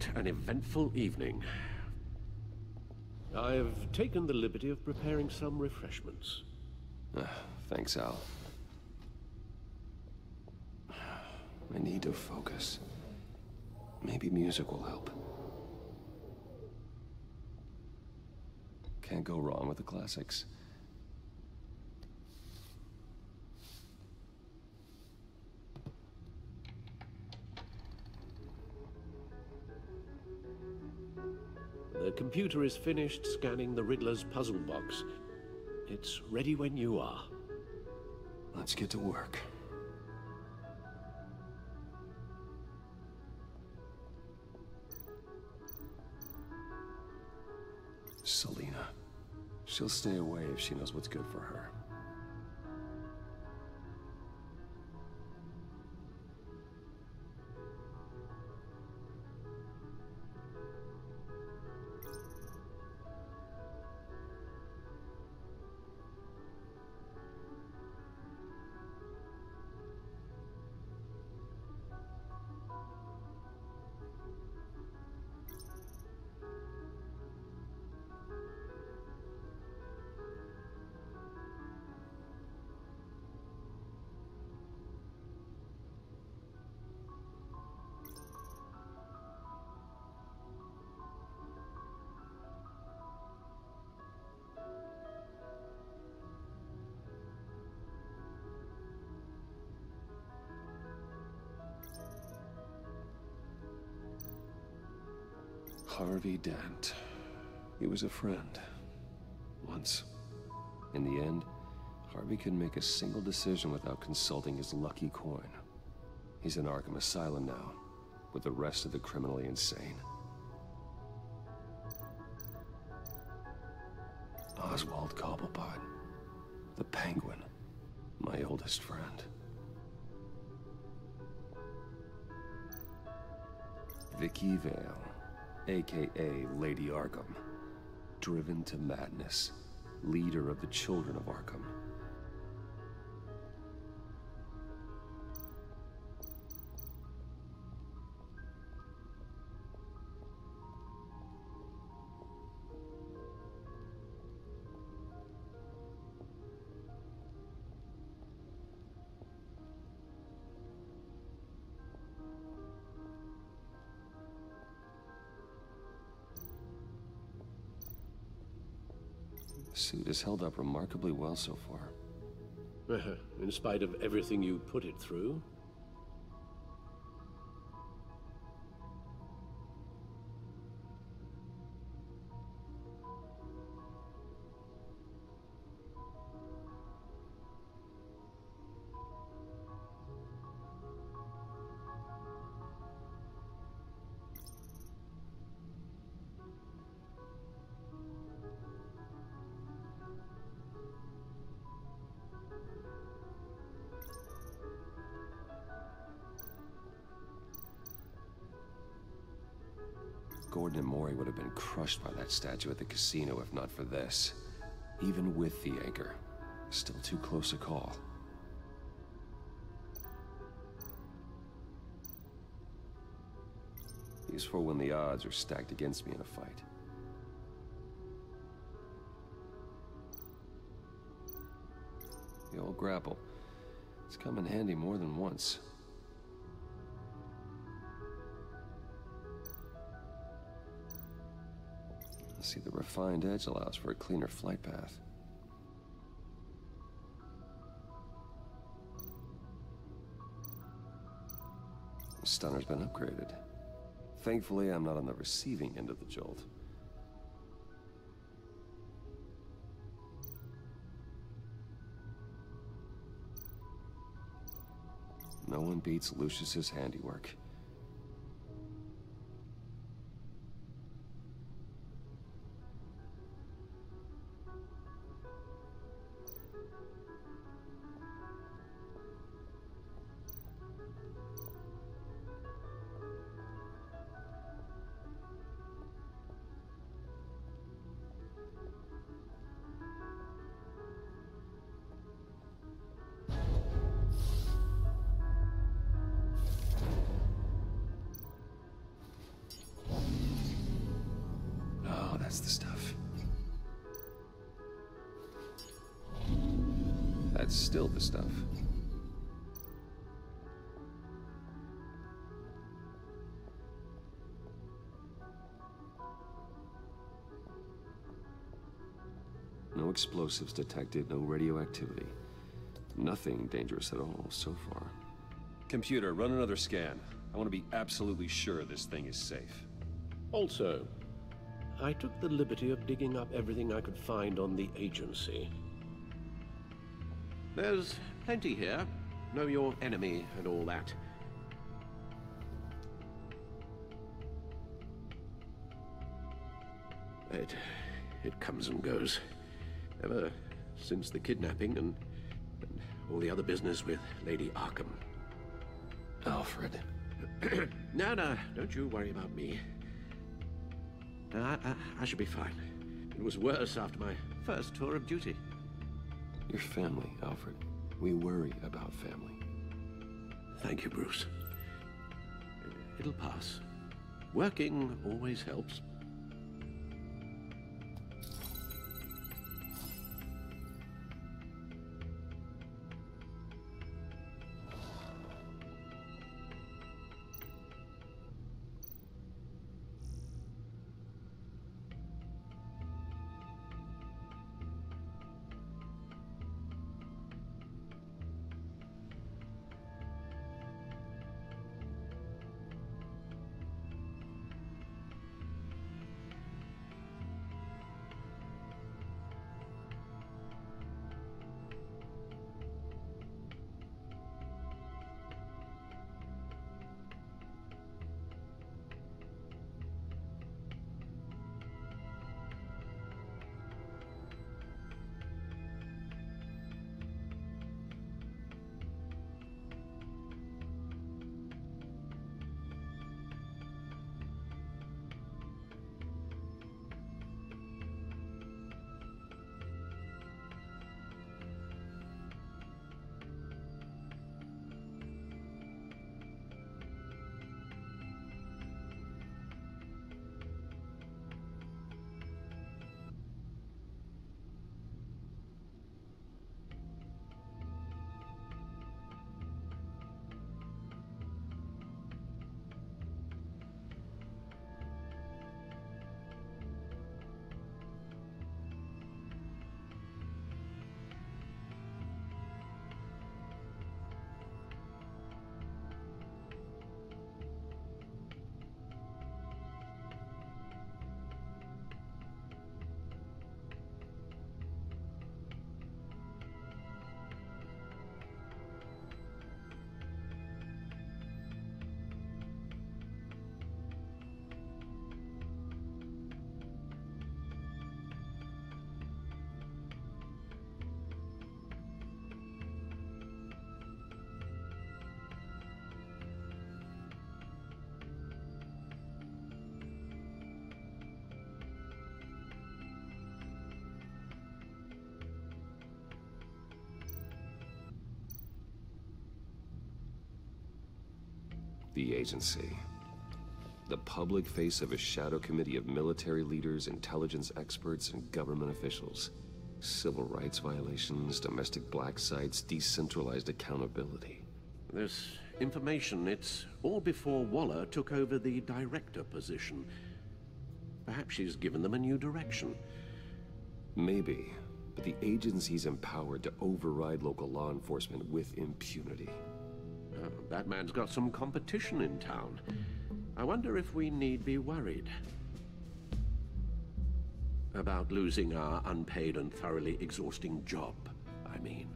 What an eventful evening. I've taken the liberty of preparing some refreshments. Thanks, Al. I need to focus. Maybe music will help. Can't go wrong with the classics. The computer is finished scanning the Riddler's puzzle box. It's ready when you are. Let's get to work. Selina. She'll stay away if she knows what's good for her. Harvey Dent. He was a friend. Once. In the end, Harvey couldn't make a single decision without consulting his lucky coin. He's in Arkham Asylum now, with the rest of the criminally insane. Oswald Cobblepot. The Penguin. My oldest friend. Vicky Vale. AKA Lady Arkham. Driven to madness. Leader of the Children of Arkham. The suit has held up remarkably well so far. In spite of everything you put it through? Gordon and Mori would have been crushed by that statue at the casino if not for this. Even with the anchor, still too close a call. Useful when the odds are stacked against me in a fight. The old grapple. It's come in handy more than once. See, the refined edge allows for a cleaner flight path. The stunner's been upgraded. Thankfully, I'm not on the receiving end of the jolt. No one beats Lucius's handiwork. That's the stuff. That's still the stuff. No explosives detected, no radioactivity. Nothing dangerous at all so far. Computer, run another scan. I want to be absolutely sure this thing is safe. Also, I took the liberty of digging up everything I could find on the agency. There's plenty here. Know your enemy and all that. It comes and goes. Ever since the kidnapping and all the other business with Lady Arkham. Alfred. No, don't you worry about me. I should be fine. It was worse after my first tour of duty. Your family, Alfred. We worry about family. Thank you, Bruce. It'll pass. Working always helps. The agency. The public face of a shadow committee of military leaders, intelligence experts, and government officials. Civil rights violations, domestic black sites, decentralized accountability. This information, it's all before Waller took over the director position. Perhaps she's given them a new direction. Maybe, but the agency's empowered to override local law enforcement with impunity. Batman's got some competition in town. I wonder if we need be worried about losing our unpaid and thoroughly exhausting job, I mean.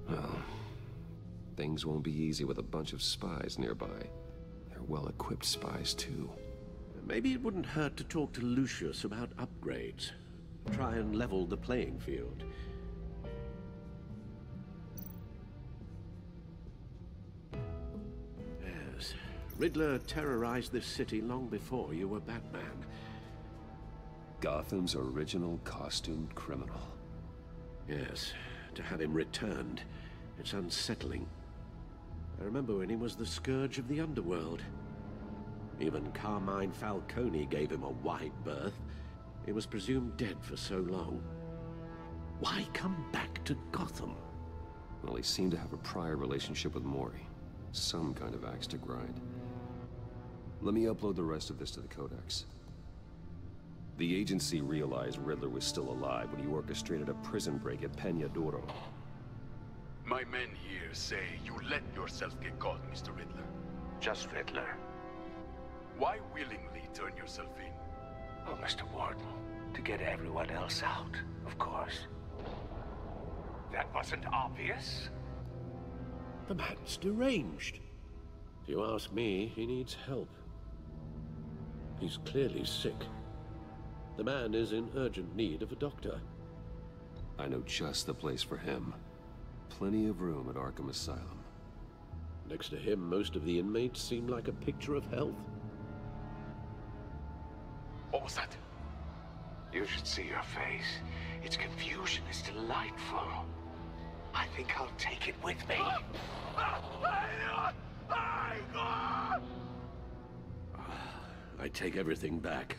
Well, things won't be easy with a bunch of spies nearby. They're well-equipped spies, too. Maybe it wouldn't hurt to talk to Lucius about upgrades. Try and level the playing field. Yes, Riddler terrorized this city long before you were Batman. Gotham's original costumed criminal. Yes, to have him returned, it's unsettling. I remember when he was the scourge of the underworld. Even Carmine Falcone gave him a wide berth. He was presumed dead for so long. Why come back to Gotham? Well, he seemed to have a prior relationship with Mori. Some kind of axe to grind. Let me upload the rest of this to the Codex. The agency realized Riddler was still alive when he orchestrated a prison break at Peña Duro. My men here say you let yourself get caught, Mr. Riddler. Just Riddler. Why willingly turn yourself in? Oh, Mr. Warden, to get everyone else out, of course. That wasn't obvious? The man's deranged. If you ask me, he needs help. He's clearly sick. The man is in urgent need of a doctor. I know just the place for him. Plenty of room at Arkham Asylum. Next to him, most of the inmates seem like a picture of health. What was that? You should see your face. Its confusion is delightful. I think I'll take it with me. I take everything back.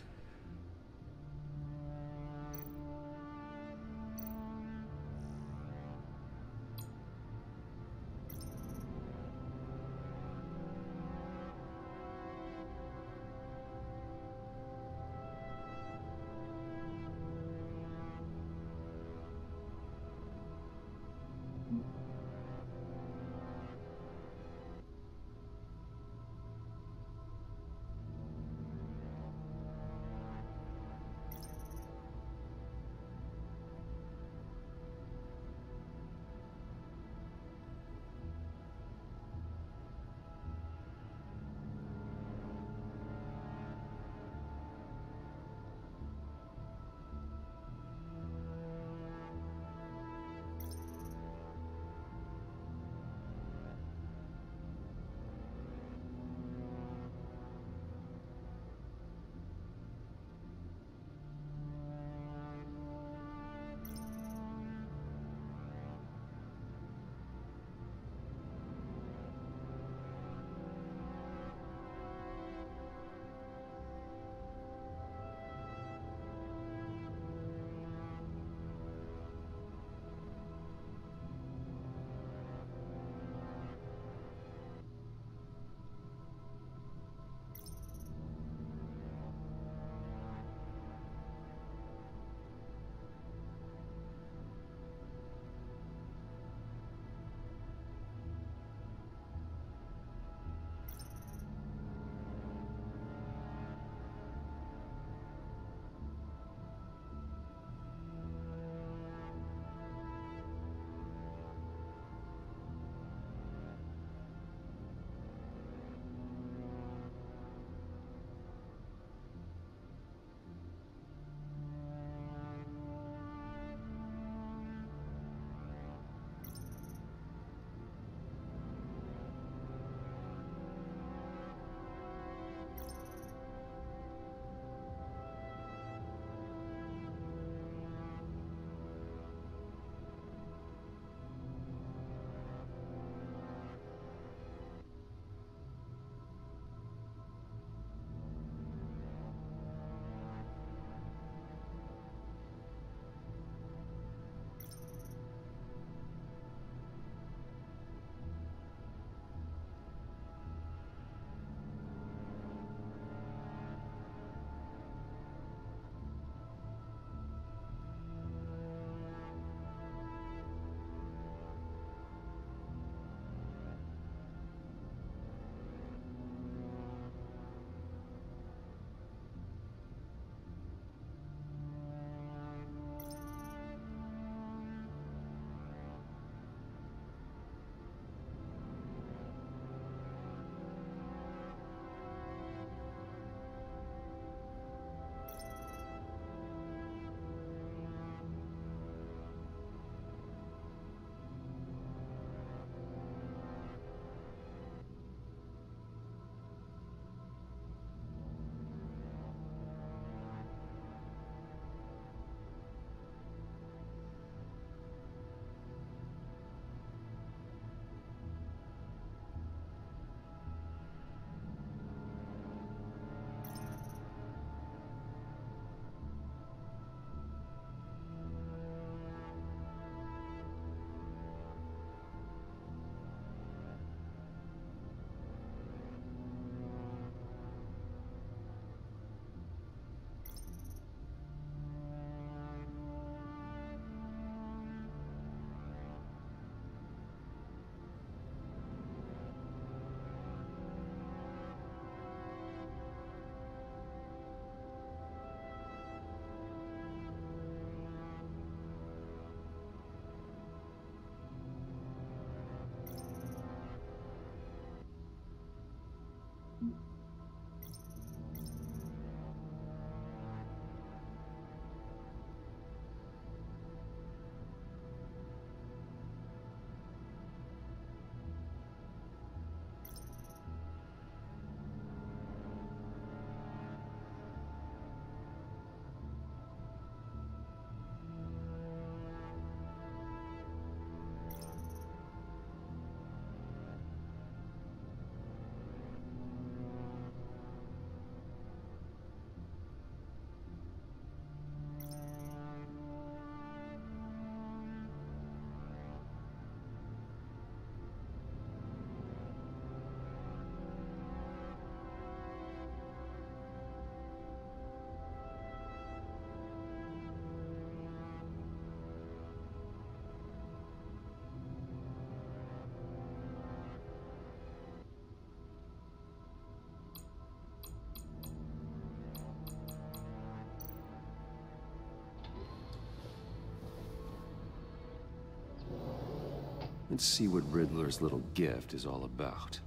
Let's see what Riddler's little gift is all about.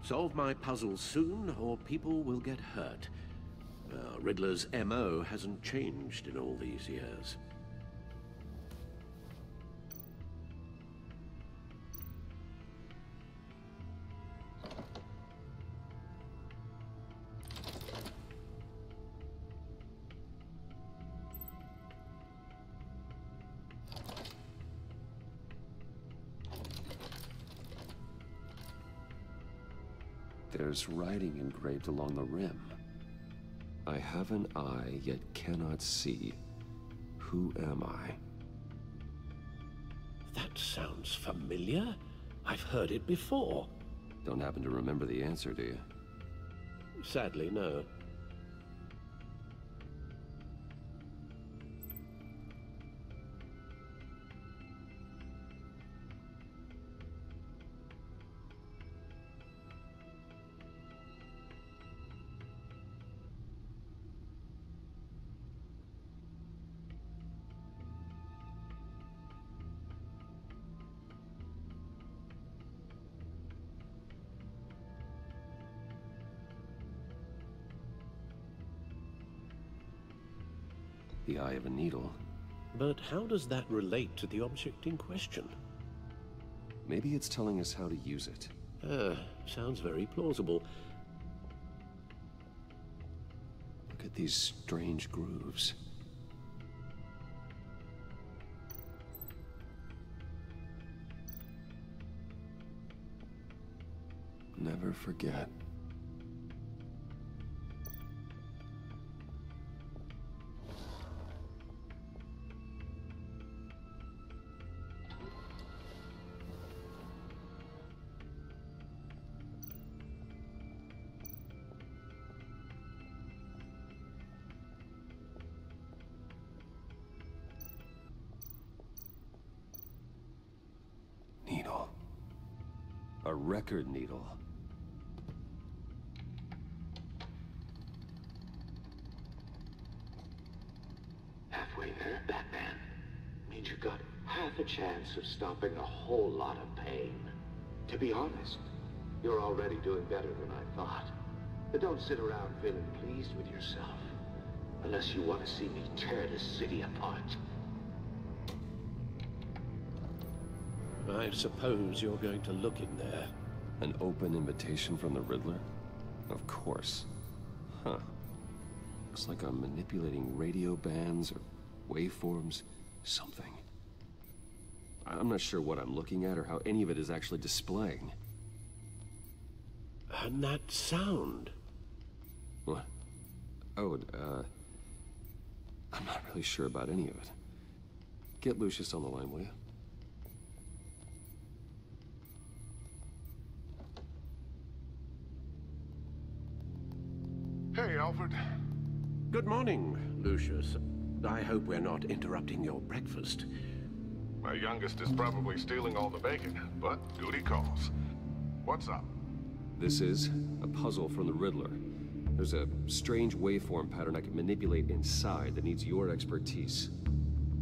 Solve my puzzles soon, or people will get hurt. Riddler's MO hasn't changed in all these years. There's writing engraved along the rim. I have an eye, yet cannot see. Who am I? That sounds familiar. I've heard it before. Don't happen to remember the answer, do you? Sadly, no. The eye of a needle. But how does that relate to the object in question? Maybe it's telling us how to use it. Sounds very plausible. Look at these strange grooves. Never forget. Needle. A record needle. Halfway there, Batman. Means you got half a chance of stopping a whole lot of pain. To be honest, you're already doing better than I thought. But don't sit around feeling pleased with yourself. Unless you want to see me tear this city apart. I suppose you're going to look in there. An open invitation from the Riddler? Of course. Huh. Looks like I'm manipulating radio bands or waveforms. Something. I'm not sure what I'm looking at or how any of it is actually displaying. And that sound. What? Oh, I'm not really sure about any of it. Get Lucius on the line, will you? Hey, Alfred. Good morning, Lucius. I hope we're not interrupting your breakfast. My youngest is probably stealing all the bacon, but duty calls. What's up? This is a puzzle from the Riddler. There's a strange waveform pattern I can manipulate inside that needs your expertise.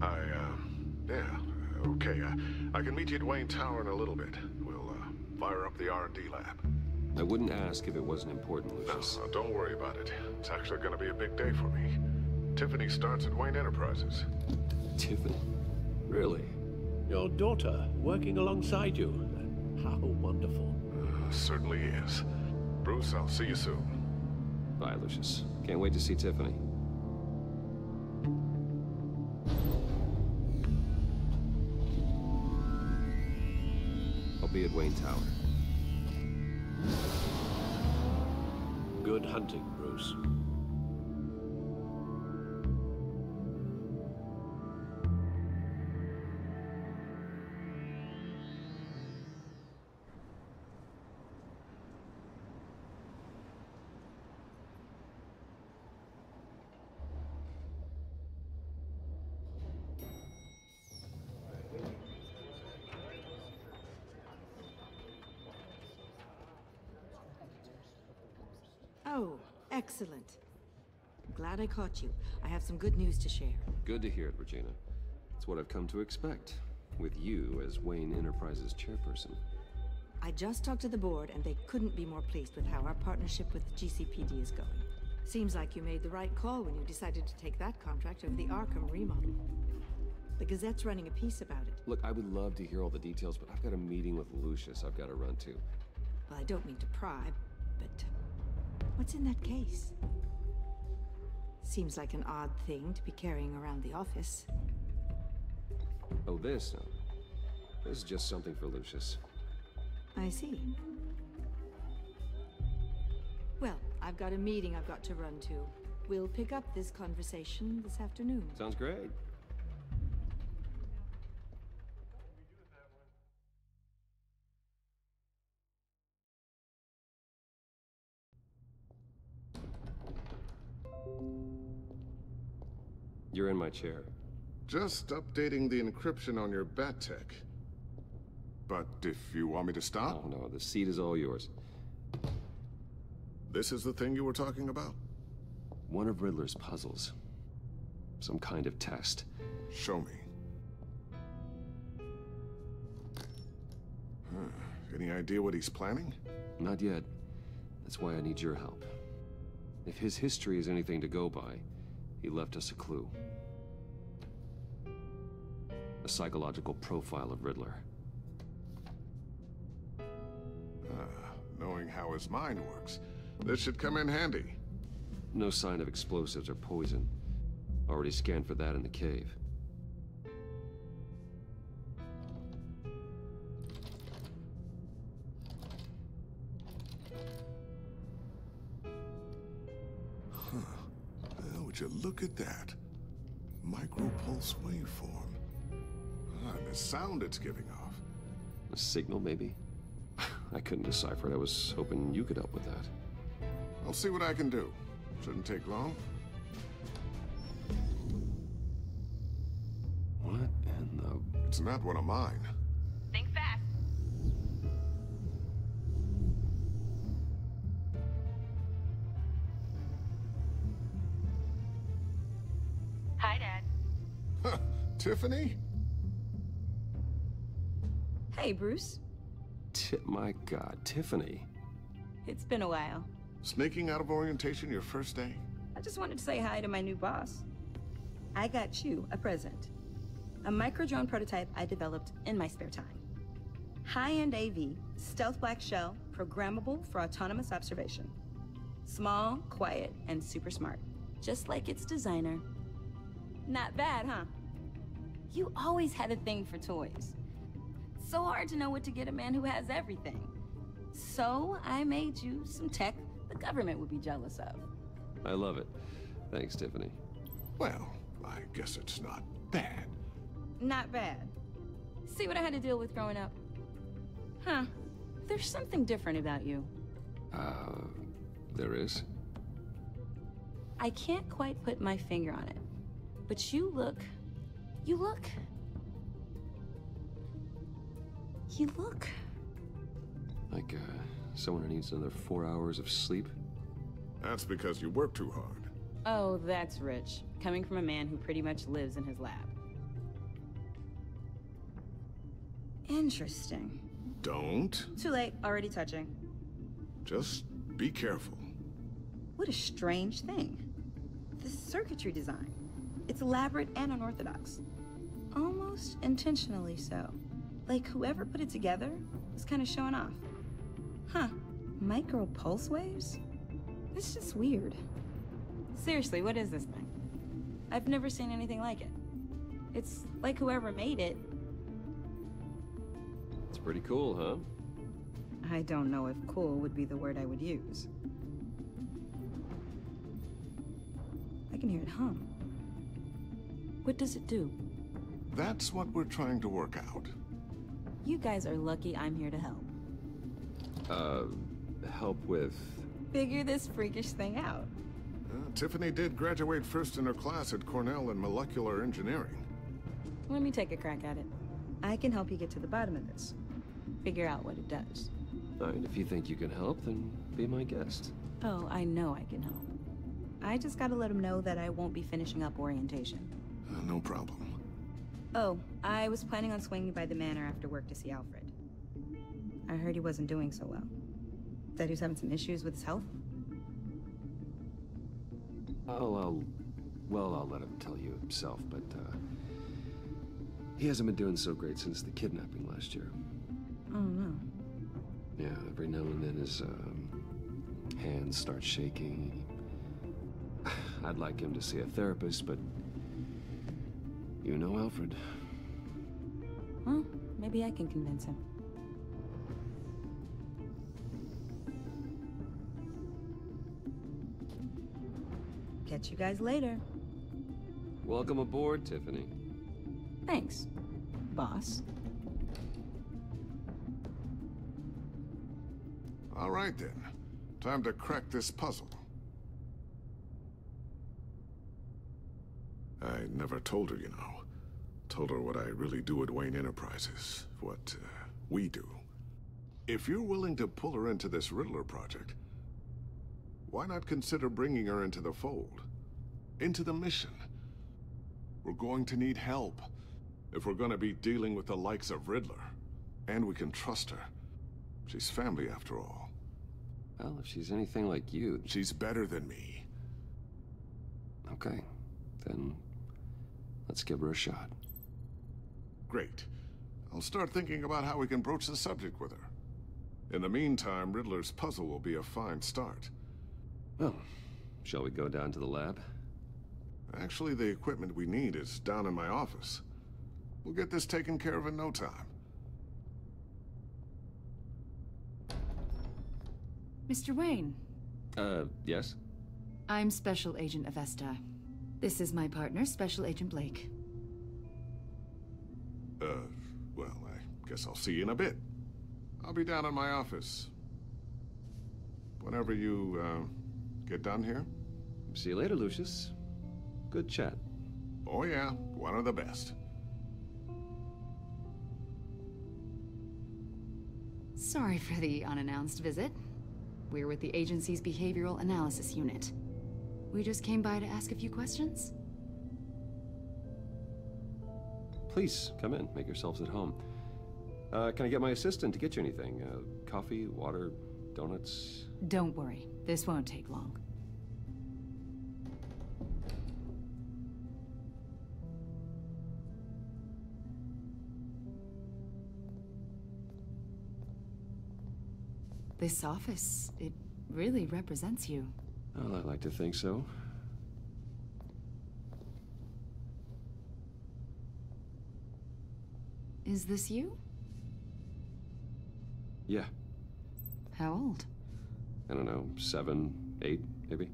Yeah, okay. I can meet you at Wayne Tower in a little bit. We'll, fire up the R&D lab. I wouldn't ask if it wasn't important, Lucius. No, don't worry about it. It's actually gonna be a big day for me. Tiffany starts at Wayne Enterprises. Tiffany? Really? Your daughter working alongside you. How wonderful. Certainly is. Bruce, I'll see you soon. Bye, Lucius. Can't wait to see Tiffany. I'll be at Wayne Tower. Good hunting, Bruce. Oh, excellent. Glad I caught you. I have some good news to share. Good to hear it, Regina. It's what I've come to expect. with you as Wayne Enterprises chairperson. I just talked to the board, and they couldn't be more pleased with how our partnership with GCPD is going. Seems like you made the right call when you decided to take that contract over the Arkham remodel. The Gazette's running a piece about it. Look, I would love to hear all the details, but I've got a meeting with Lucius I've got to run to. Well, I don't mean to pry, but what's in that case? Seems like an odd thing to be carrying around the office. Oh, this? No. This is just something for Lucius. I see. Well, I've got a meeting I've got to run to. We'll pick up this conversation this afternoon. Sounds great. You're in my chair. Just updating the encryption on your Bat-Tech. But if you want me to stop... Oh, no, the seat is all yours. This is the thing you were talking about? One of Riddler's puzzles. Some kind of test. Show me. Any idea what he's planning? Not yet. That's why I need your help. If his history is anything to go by, he left us a clue. A psychological profile of Riddler. Knowing how his mind works, this should come in handy. No sign of explosives or poison. Already scanned for that in the cave. Well, would you look at that? Micropulse waveform. And the sound it's giving off. A signal, maybe? I couldn't decipher it. I was hoping you could help with that. I'll see what I can do. Shouldn't take long. What in the... It's not one of mine. Think fast. Hi, Dad. Tiffany? Hey, Bruce. My God, Tiffany. It's been a while. Sneaking out of orientation your first day? I just wanted to say hi to my new boss. I got you a present. A micro-drone prototype I developed in my spare time. High-end AV, stealth black shell, programmable for autonomous observation. Small, quiet, and super smart. Just like its designer. Not bad, huh? You always had a thing for toys. So hard to know what to get a man who has everything. So I made you some tech the government would be jealous of. I love it. Thanks, Tiffany. Well, I guess it's not bad. Not bad. See what I had to deal with growing up? Huh. There's something different about you. There is? I can't quite put my finger on it. But you look... Like, someone who needs another 4 hours of sleep? That's because you work too hard. Oh, that's rich. Coming from a man who pretty much lives in his lab. Interesting. Don't. Too late. Already touching. Just be careful. What a strange thing. The circuitry design. It's elaborate and unorthodox. Almost intentionally so. Like whoever put it together was kind of showing off. Huh. Micro pulse waves? It's just weird. Seriously, what is this thing? I've never seen anything like it. It's like whoever made it. It's pretty cool, huh? I don't know if cool would be the word I would use. I can hear it hum. What does it do? That's what we're trying to work out. You guys are lucky I'm here to help. Help with... Figure this freakish thing out. Tiffany did graduate first in her class at Cornell in molecular engineering. Let me take a crack at it. I can help you get to the bottom of this. Figure out what it does. All right, if you think you can help, then be my guest. Oh, I know I can help. I just gotta let him know that I won't be finishing up orientation. No problem. Oh, I was planning on swinging by the manor after work to see Alfred. I heard he wasn't doing so well. Said he was having some issues with his health. Well, I'll let him tell you himself, but, he hasn't been doing so great since the kidnapping last year. Oh, no. Yeah, every now and then his, hands start shaking. I'd like him to see a therapist, but you know Alfred. Well, maybe I can convince him. Catch you guys later. Welcome aboard, Tiffany. Thanks, boss. All right, then. Time to crack this puzzle. I never told her, you know. Told her what I really do at Wayne Enterprises. What, we do. If you're willing to pull her into this Riddler project, why not consider bringing her into the fold? Into the mission? We're going to need help if we're going to be dealing with the likes of Riddler. And we can trust her. She's family, after all. Well, if she's anything like you... She's better than me. Okay, then let's give her a shot. Great. I'll start thinking about how we can broach the subject with her. In the meantime, Riddler's puzzle will be a fine start. Well, shall we go down to the lab? Actually, the equipment we need is down in my office. We'll get this taken care of in no time. Mr. Wayne. Yes? I'm Special Agent Avesta. This is my partner, Special Agent Blake. Well, I guess I'll see you in a bit. I'll be down in my office. Whenever you, get done here. See you later, Lucius. Good chat. Oh yeah, one of the best. Sorry for the unannounced visit. We're with the agency's Behavioral Analysis Unit. We just came by to ask a few questions. Please, come in. Make yourselves at home. Can I get my assistant to get you anything? Coffee, water, donuts? Don't worry. This won't take long. This office, it really represents you. Well, I'd like to think so. Is this you? Yeah. How old? I don't know, 7, 8, maybe?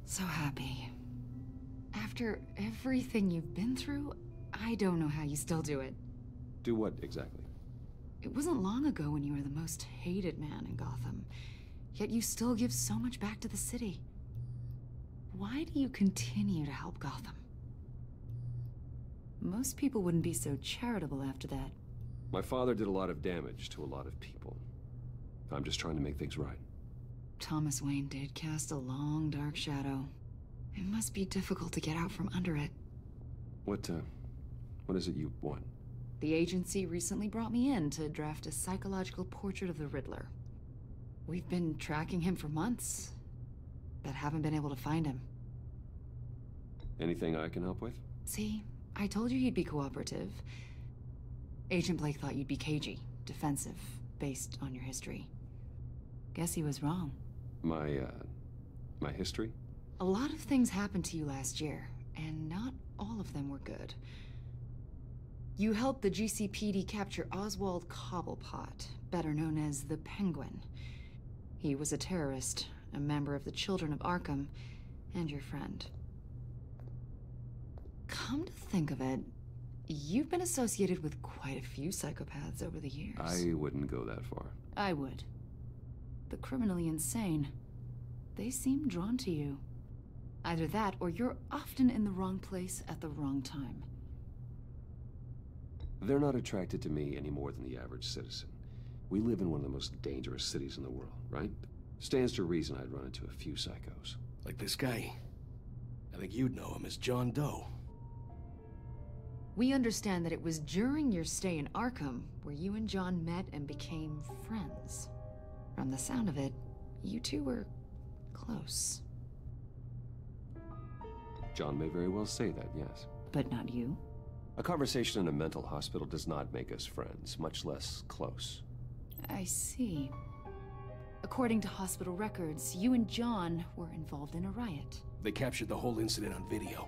So happy. After everything you've been through, I don't know how you still do it. Do what, exactly? It wasn't long ago when you were the most hated man in Gotham, yet you still give so much back to the city. Why do you continue to help Gotham? Most people wouldn't be so charitable after that. My father did a lot of damage to a lot of people. I'm just trying to make things right. Thomas Wayne did cast a long, dark shadow. It must be difficult to get out from under it. What is it you want? The agency recently brought me in to draft a psychological portrait of the Riddler. We've been tracking him for months, but haven't been able to find him. Anything I can help with? See, I told you he'd be cooperative. Agent Blake thought you'd be cagey, defensive, based on your history. Guess he was wrong. My history? A lot of things happened to you last year, and not all of them were good. You helped the GCPD capture Oswald Cobblepot, better known as the Penguin. He was a terrorist, a member of the Children of Arkham, and your friend. Come to think of it, you've been associated with quite a few psychopaths over the years. I wouldn't go that far. I would. The criminally insane. They seem drawn to you. Either that, or you're often in the wrong place at the wrong time. They're not attracted to me any more than the average citizen. We live in one of the most dangerous cities in the world, right? Stands to reason I'd run into a few psychos. Like this guy. I think you'd know him as John Doe. We understand that it was during your stay in Arkham where you and John met and became friends. From the sound of it, you two were close. John may very well say that, yes. But not you? A conversation in a mental hospital does not make us friends, much less close. I see. According to hospital records, you and John were involved in a riot. They captured the whole incident on video.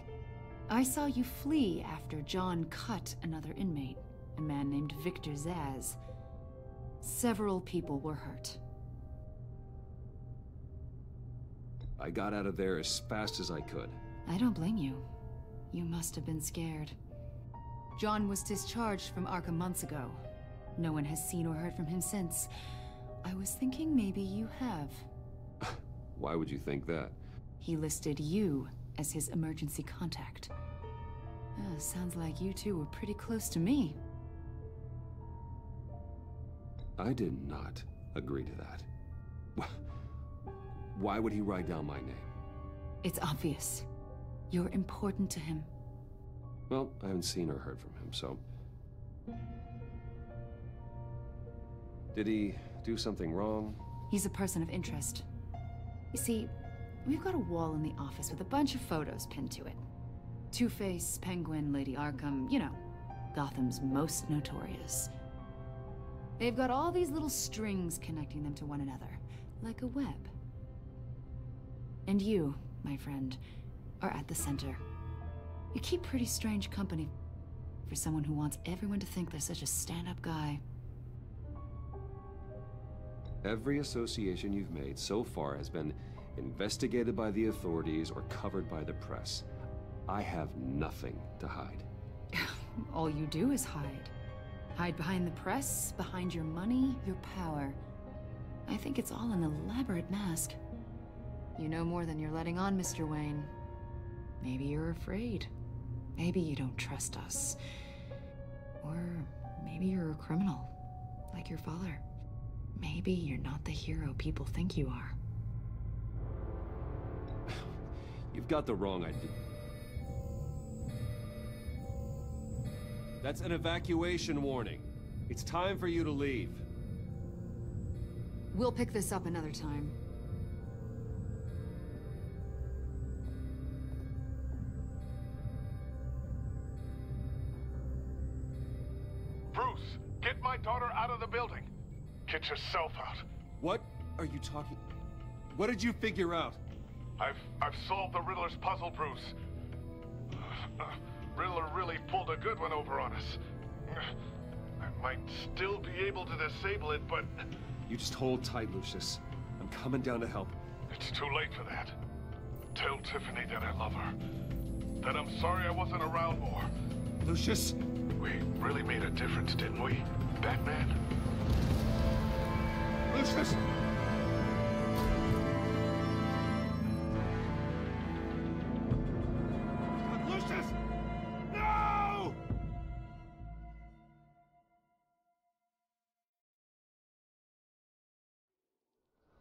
I saw you flee after John cut another inmate, a man named Victor Zsasz. Several people were hurt. I got out of there as fast as I could. I don't blame you. You must have been scared. John was discharged from Arkham months ago. No one has seen or heard from him since. I was thinking maybe you have. Why would you think that? He listed you as his emergency contact. Sounds like you two were pretty close to me. I did not agree to that. Why would he write down my name? It's obvious. You're important to him. Well, I haven't seen or heard from him, so... Did he do something wrong? He's a person of interest. You see, we've got a wall in the office with a bunch of photos pinned to it. Two-Face, Penguin, Lady Arkham, you know, Gotham's most notorious. They've got all these little strings connecting them to one another, like a web. And you, my friend, are at the center. You keep pretty strange company for someone who wants everyone to think they're such a stand-up guy. Every association you've made so far has been investigated by the authorities or covered by the press. I have nothing to hide. All you do is hide. Hide behind the press, behind your money, your power. I think it's all an elaborate mask. You know more than you're letting on, Mr. Wayne. Maybe you're afraid. Maybe you don't trust us. Or maybe you're a criminal, like your father. Maybe you're not the hero people think you are. You've got the wrong idea. That's an evacuation warning. It's time for you to leave. We'll pick this up another time. Bruce, get my daughter out of the building. Get yourself out. What are you talking... What did you figure out? I've solved the Riddler's puzzle, Bruce. Riddler really pulled a good one over on us. I might still be able to disable it, but... You just hold tight, Lucius. I'm coming down to help. It's too late for that. Tell Tiffany that I love her. That I'm sorry I wasn't around more. Lucius! We really made a difference, didn't we, Batman? Lucius! Lucius! No!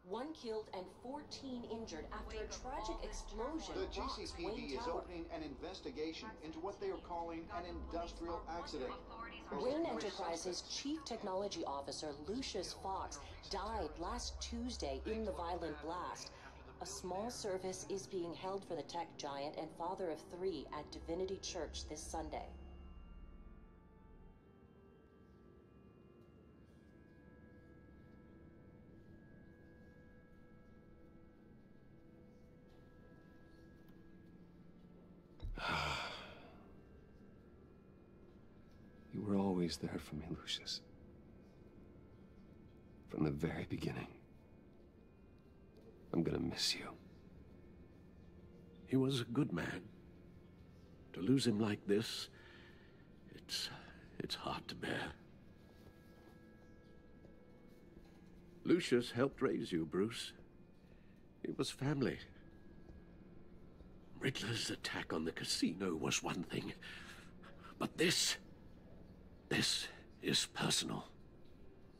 One killed and 14 injured after a tragic explosion. The GCPD is opening an investigation into what they are calling an industrial accident. Wayne Enterprises' Chief Technology Officer Lucius Fox died last Tuesday in the violent blast. A small service is being held for the tech giant and father of 3 at Divinity Church this Sunday. You were always there for me, Lucius. From the very beginning. I'm gonna miss you. He was a good man. To lose him like this, it's hard to bear. Lucius helped raise you, Bruce. It was family. Riddler's attack on the casino was one thing, but this is personal.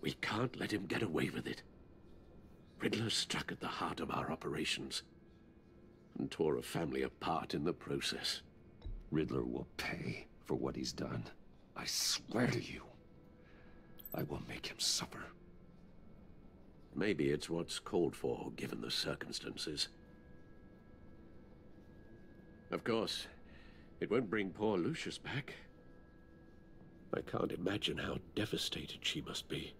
We can't let him get away with it. Riddler struck at the heart of our operations and tore a family apart in the process. Riddler will pay for what he's done. I swear to you, I will make him suffer. Maybe it's what's called for, given the circumstances. Of course, it won't bring poor Lucius back. I can't imagine how devastated she must be.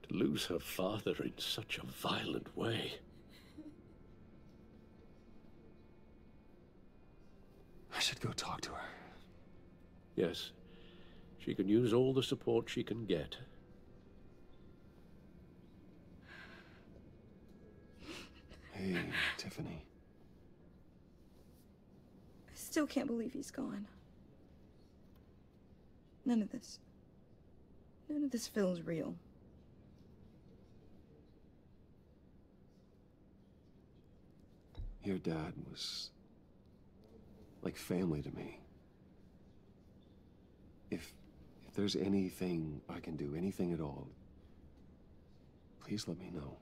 To lose her father in such a violent way. I should go talk to her. Yes, she can use all the support she can get. Hey, Tiffany. I still can't believe he's gone. None of this feels real. Your dad was like family to me. If there's anything I can do, anything at all, please let me know.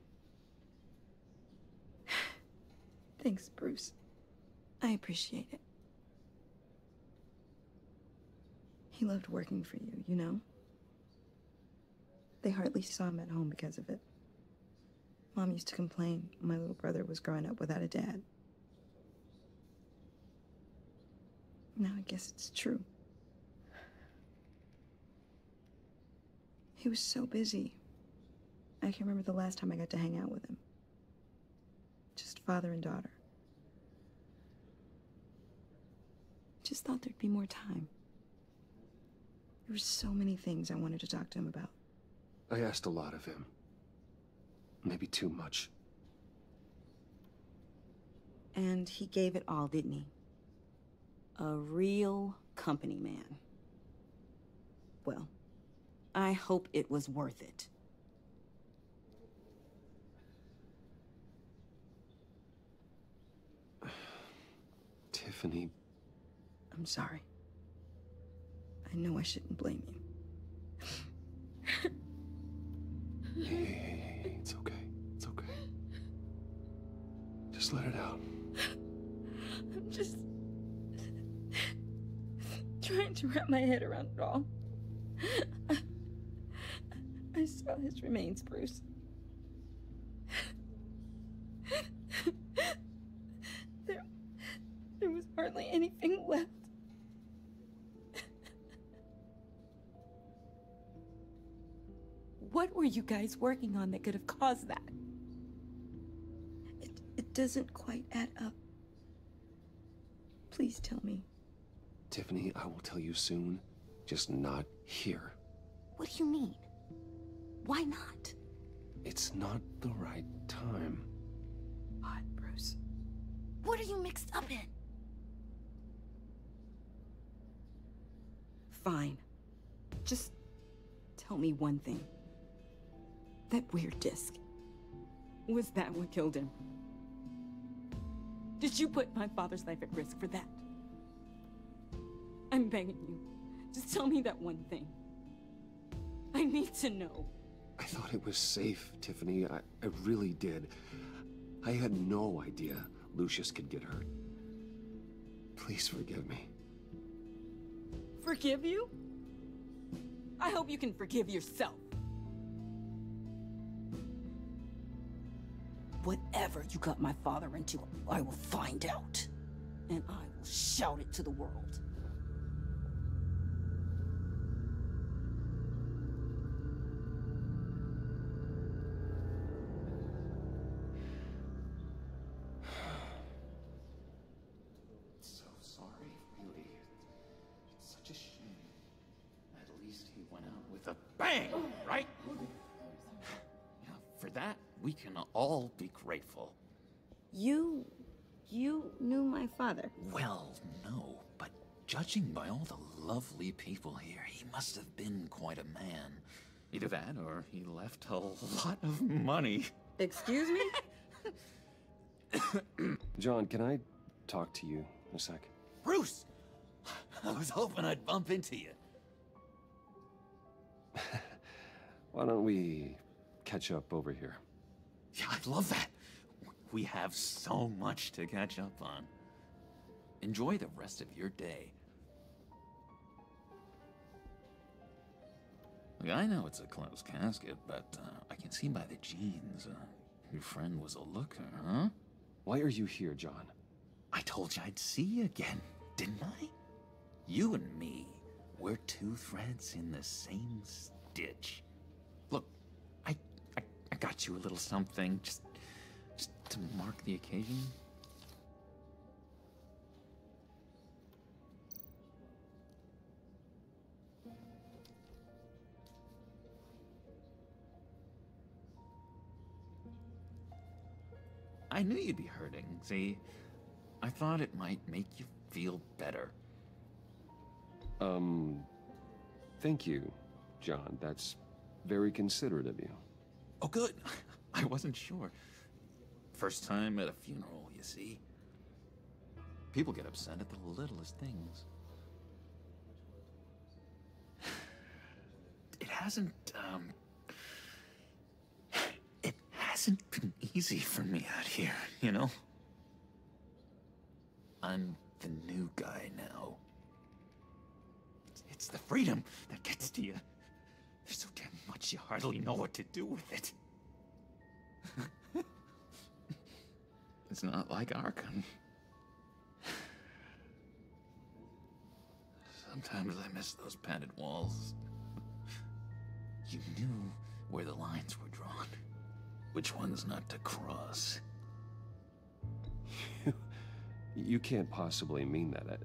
Thanks, Bruce. I appreciate it. He loved working for you, you know? They hardly saw him at home because of it. Mom used to complain my little brother was growing up without a dad. Now I guess it's true. He was so busy. I can remember the last time I got to hang out with him. Just father and daughter. Just thought there'd be more time. There were so many things I wanted to talk to him about. I asked a lot of him. Maybe too much. And he gave it all, didn't he? A real company man. Well, I hope it was worth it. Tiffany. I'm sorry. I know I shouldn't blame you. Hey, it's okay. It's okay. Just let it out. I'm just trying to wrap my head around it all. I saw his remains, Bruce. There was hardly anything left. What were you guys working on that could have caused that? It doesn't quite add up. Please tell me. Tiffany, I will tell you soon. Just not here. What do you mean? Why not? It's not the right time. What, Bruce? What are you mixed up in? Fine. Just tell me one thing. That weird disc. Was that what killed him? Did you put my father's life at risk for that? I'm begging you. Just tell me that one thing. I need to know. I thought it was safe, Tiffany. I really did. I had no idea Lucius could get hurt. Please forgive me. Forgive you? I hope you can forgive yourself. Whatever you got my father into, I will find out. And I will shout it to the world. So sorry, really. It's such a shame. At least he went out with a bang, right? Yeah, for that, we can all be grateful. You knew my father? Well, no, but judging by all the lovely people here, he must have been quite a man. Either that, or he left a lot of money. Excuse me? John, can I talk to you a sec? Bruce! I was hoping I'd bump into you. Why don't we catch up over here? Yeah, I'd love that. We have so much to catch up on. Enjoy the rest of your day. I know it's a closed casket, but I can see by the jeans. Your friend was a looker, huh? Why are you here, John? I told you I'd see you again, didn't I? You and me, we're two threads in the same stitch. Look, I got you a little something, just to mark the occasion. I knew you'd be hurting, see? I thought it might make you feel better. Thank you, John. That's very considerate of you. Oh, good. I wasn't sure. First time at a funeral, you see? People get upset at the littlest things. It hasn't been easy for me out here, you know? I'm the new guy now. It's the freedom that gets to you. There's so damn much you hardly know what to do with it. It's not like Arkham. Sometimes I miss those padded walls. You knew where the lines were drawn. Which ones not to cross. You can't possibly mean that.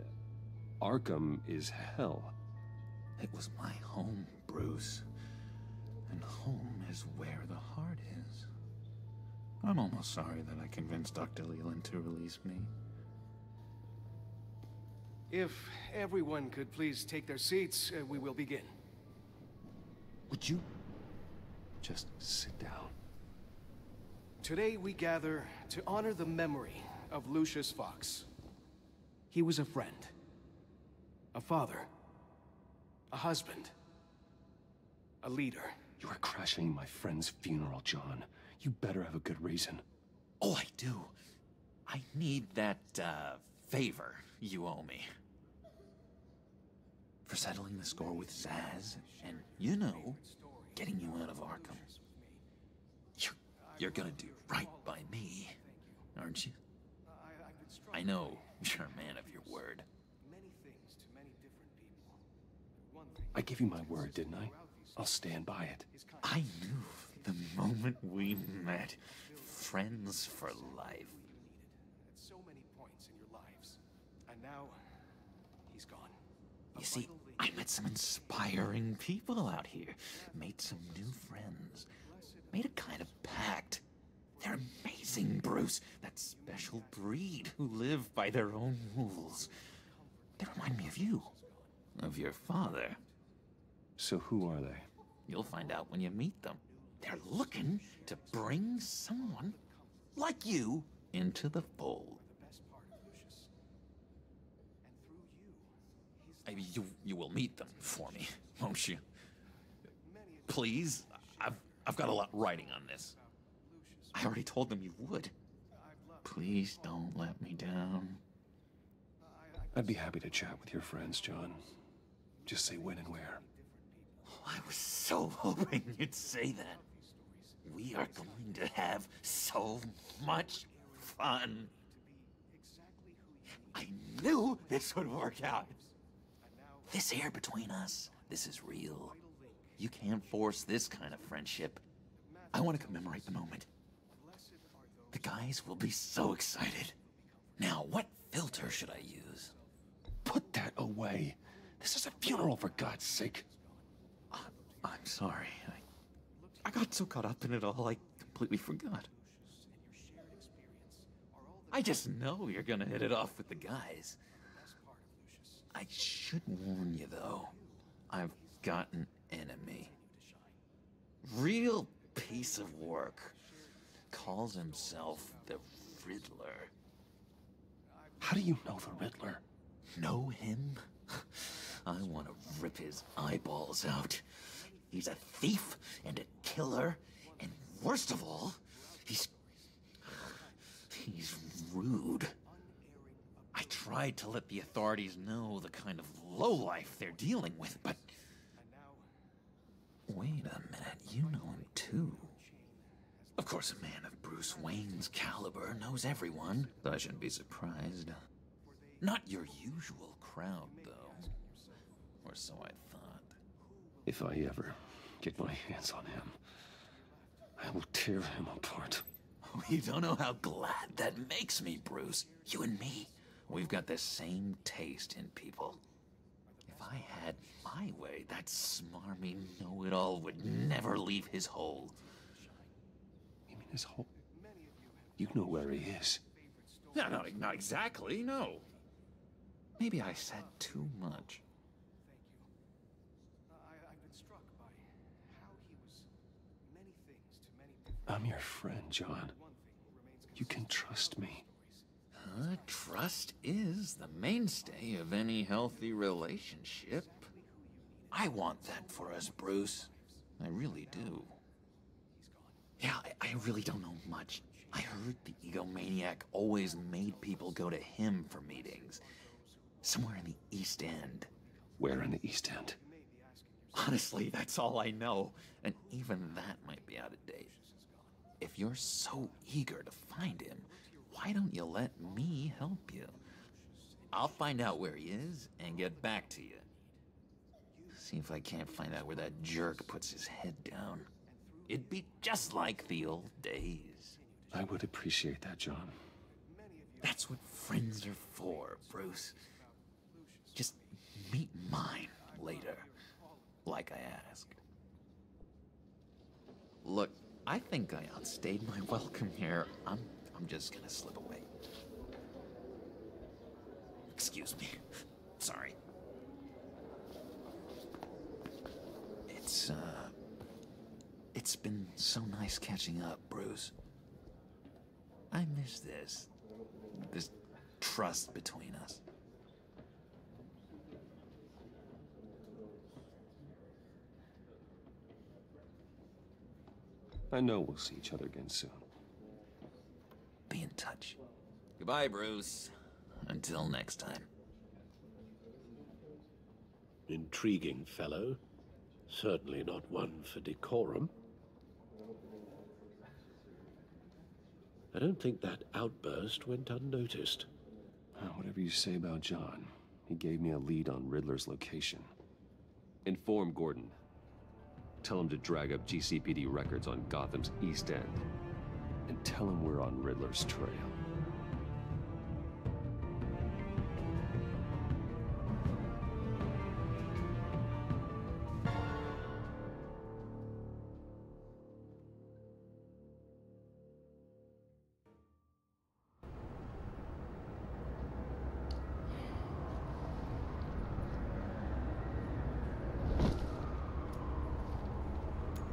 Arkham is hell. It was my home, Bruce. And home is where the heart is. I'm almost sorry that I convinced Dr. Leland to release me. If everyone could please take their seats, we will begin. Would you just sit down? Today we gather to honor the memory of Lucius Fox. He was a friend, a father, a husband, a leader. You are crashing my friend's funeral, John. You better have a good reason. Oh, I do. I need that, favor you owe me. For settling the score with Zsasz, and, you know, getting you out of Arkham. You're gonna do right by me, aren't you? I know you're a man of your word. I gave you my word, didn't I? I'll stand by it. I knew the moment we met. Friends for life. At so many points in your lives. And now, he's gone. You see, I met some inspiring people out here. Made some new friends. Made a kind of pact. They're amazing, Bruce. That special breed who live by their own rules. They remind me of you. Of your father. So who are they? You'll find out when you meet them. They're looking to bring someone like you into the fold. You will meet them for me, won't you? Please? I've got a lot writing on this. I already told them you would. Please don't let me down. I'd be happy to chat with your friends, John. Just say when and where. I was so hoping you'd say that. We are going to have so much fun. I knew this would work out. This air between us, this is real. You can't force this kind of friendship. I want to commemorate the moment. The guys will be so excited. Now, what filter should I use? Put that away. This is a funeral, for God's sake. I'm sorry. I got so caught up in it all, I completely forgot. I just know you're gonna hit it off with the guys. I should warn you, though. I've got an enemy. Real piece of work. Calls himself the Riddler. How do you know the Riddler? Know him? I want to rip his eyeballs out. He's a thief and a killer, and worst of all, he's rude. I tried to let the authorities know the kind of lowlife they're dealing with, but Wait a minute, you know him too. Of course, a man of Bruce Wayne's caliber knows everyone, so I shouldn't be surprised. Not your usual crowd, though. Or so I thought. If I ever get my hands on him, I will tear him apart. You don't know how glad that makes me, Bruce. You and me, we've got the same taste in people. If I had my way, that smarmy know-it-all would never leave his hole. You mean his hole? You know where he is. No, not exactly, no. Maybe I said too much. I've been struck by how he was many things to many people. I'm your friend, John. You can trust me. Trust is the mainstay of any healthy relationship. I want that for us, Bruce. I really do. Yeah, I really don't know much. I heard the egomaniac always made people go to him for meetings. Somewhere in the East End. Where in the East End? Honestly, that's all I know. And even that might be out of date. If you're so eager to find him, why don't you let me help you? I'll find out where he is and get back to you. See if I can't find out where that jerk puts his head down. It'd be just like the old days. I would appreciate that, John. That's what friends are for, Bruce. Just meet mine later, like I asked. Look, I think I outstayed my welcome here. I'm just gonna slip away. Excuse me. Sorry. It's been so nice catching up, Bruce. I miss this trust between us. I know we'll see each other again soon. Be in touch. Goodbye, Bruce. Until next time. Intriguing fellow. Certainly not one for decorum. I don't think that outburst went unnoticed. Whatever you say about John, he gave me a lead on Riddler's location. Inform Gordon. Tell him to drag up GCPD records on Gotham's East End. And tell him we're on Riddler's trail.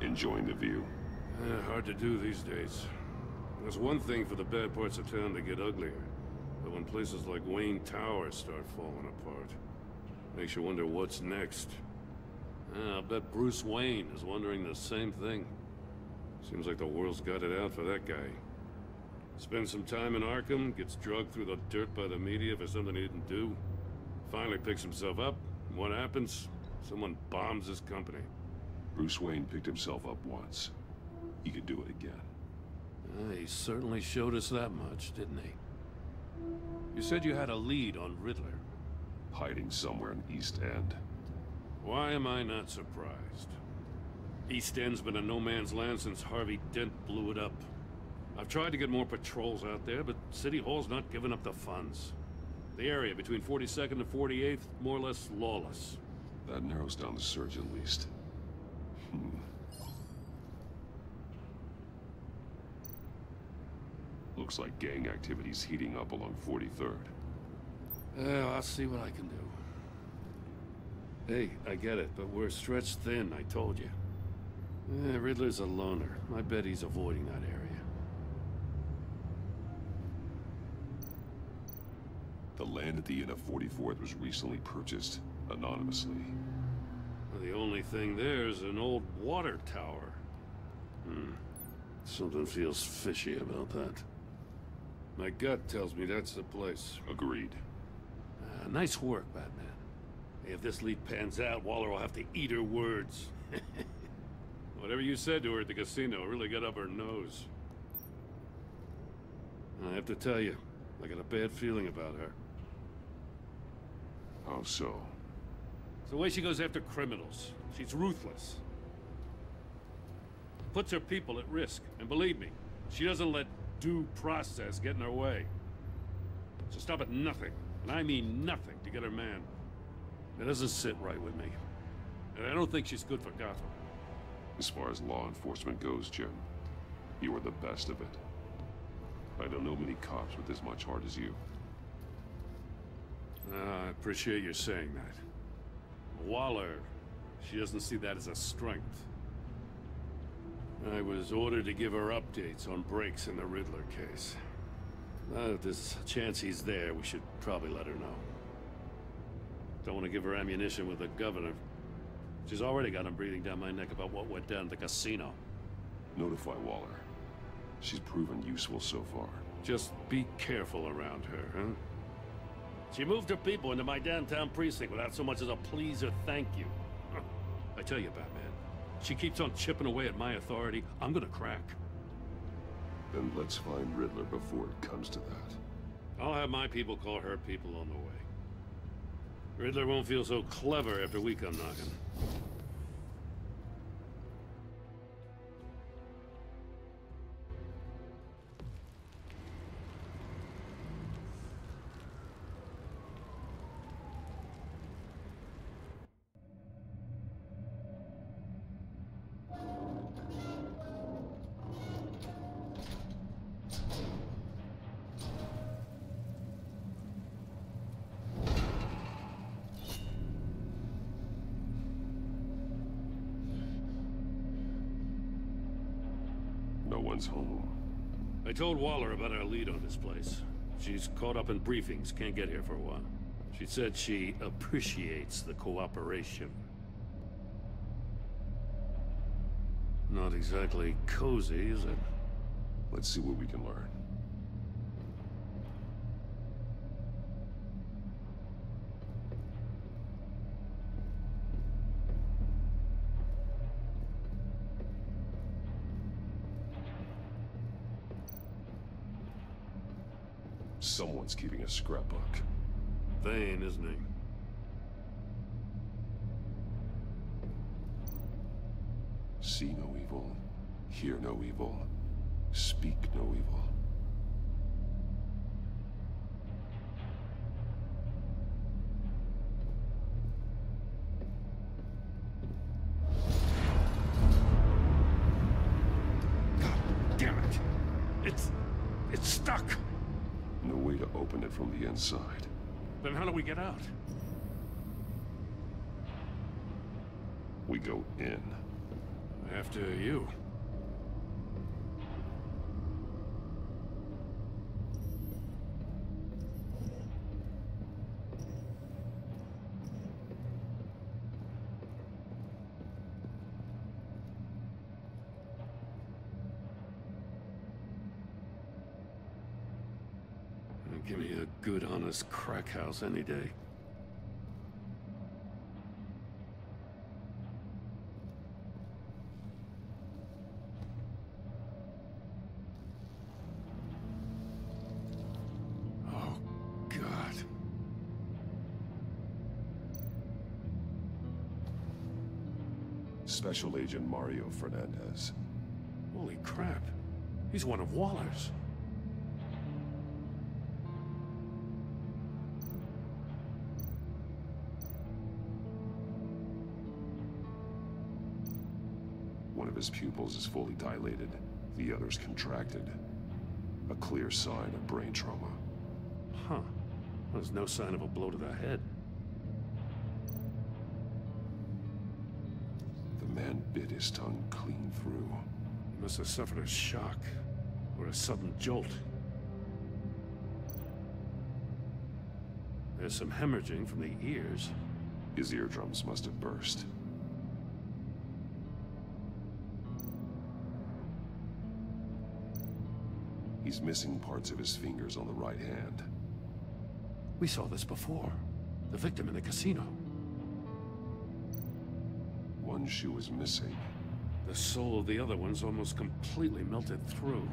Enjoying the view? Hard to do these days. There's one thing for the bad parts of town to get uglier, but when places like Wayne Tower start falling apart, makes you wonder what's next. I'll bet Bruce Wayne is wondering the same thing. Seems like the world's got it out for that guy. Spends some time in Arkham, gets drugged through the dirt by the media for something he didn't do. Finally picks himself up, and what happens? Someone bombs his company. Bruce Wayne picked himself up once. He could do it again. He certainly showed us that much, didn't he? You said you had a lead on Riddler. Hiding somewhere in East End. Why am I not surprised? East End's been a no-man's land since Harvey Dent blew it up. I've tried to get more patrols out there, but City Hall's not giving up the funds. The area between 42nd and 48th, more or less lawless. That narrows down the search at least. Looks like gang activity's heating up along 43rd. Well, I'll see what I can do. Hey, I get it, but we're stretched thin, I told you. Riddler's a loner. I bet he's avoiding that area. The land at the end of 44th was recently purchased anonymously. Well, the only thing there is an old water tower. Something feels fishy about that. My gut tells me that's the place. Agreed. Nice work, Batman. If this lead pans out, Waller will have to eat her words. Whatever you said to her at the casino really got up her nose. I have to tell you, I got a bad feeling about her. How so? It's the way she goes after criminals. She's ruthless. Puts her people at risk. And believe me, she doesn't let due process get in her way. So stop at nothing, and I mean nothing, to get her man. It doesn't sit right with me. And I don't think she's good for Gotham. As far as law enforcement goes, Jim, you are the best of it. I don't know many cops with as much heart as you. I appreciate you saying that. Waller, she doesn't see that as a strength. I was ordered to give her updates on breaks in the Riddler case. If there's a chance he's there, we should probably let her know. Don't want to give her ammunition with the governor. She's already got him breathing down my neck about what went down at the casino. Notify Waller. She's proven useful so far. Just be careful around her, huh? She moved her people into my downtown precinct without so much as a please or thank you. I tell you, Batman, she keeps on chipping away at my authority, I'm gonna crack. Then let's find Riddler before it comes to that. I'll have my people call her people on the way. Riddler won't feel so clever after we come knocking. No one's home. I told Waller about our lead on this place. She's caught up in briefings, can't get here for a while. She said she appreciates the cooperation. Not exactly cozy, is it? Let's see what we can learn. Someone's keeping a scrapbook. Vane, isn't he? See no evil, hear no evil, speak no evil. God damn it! It's stuck! No way to open it from the inside. Then how do we get out? We go in. After you. Give me a good, honest crack house any day. Oh, God. Special Agent Mario Fernandez. Holy crap. He's one of Waller's. One of his pupils is fully dilated, the other's contracted. A clear sign of brain trauma. Huh. There's no sign of a blow to the head. The man bit his tongue clean through. He must have suffered a shock, or a sudden jolt. There's some hemorrhaging from the ears. His eardrums must have burst. He's missing parts of his fingers on the right hand. We saw this before. The victim in the casino. One shoe is missing. The soul of the other one's almost completely melted through.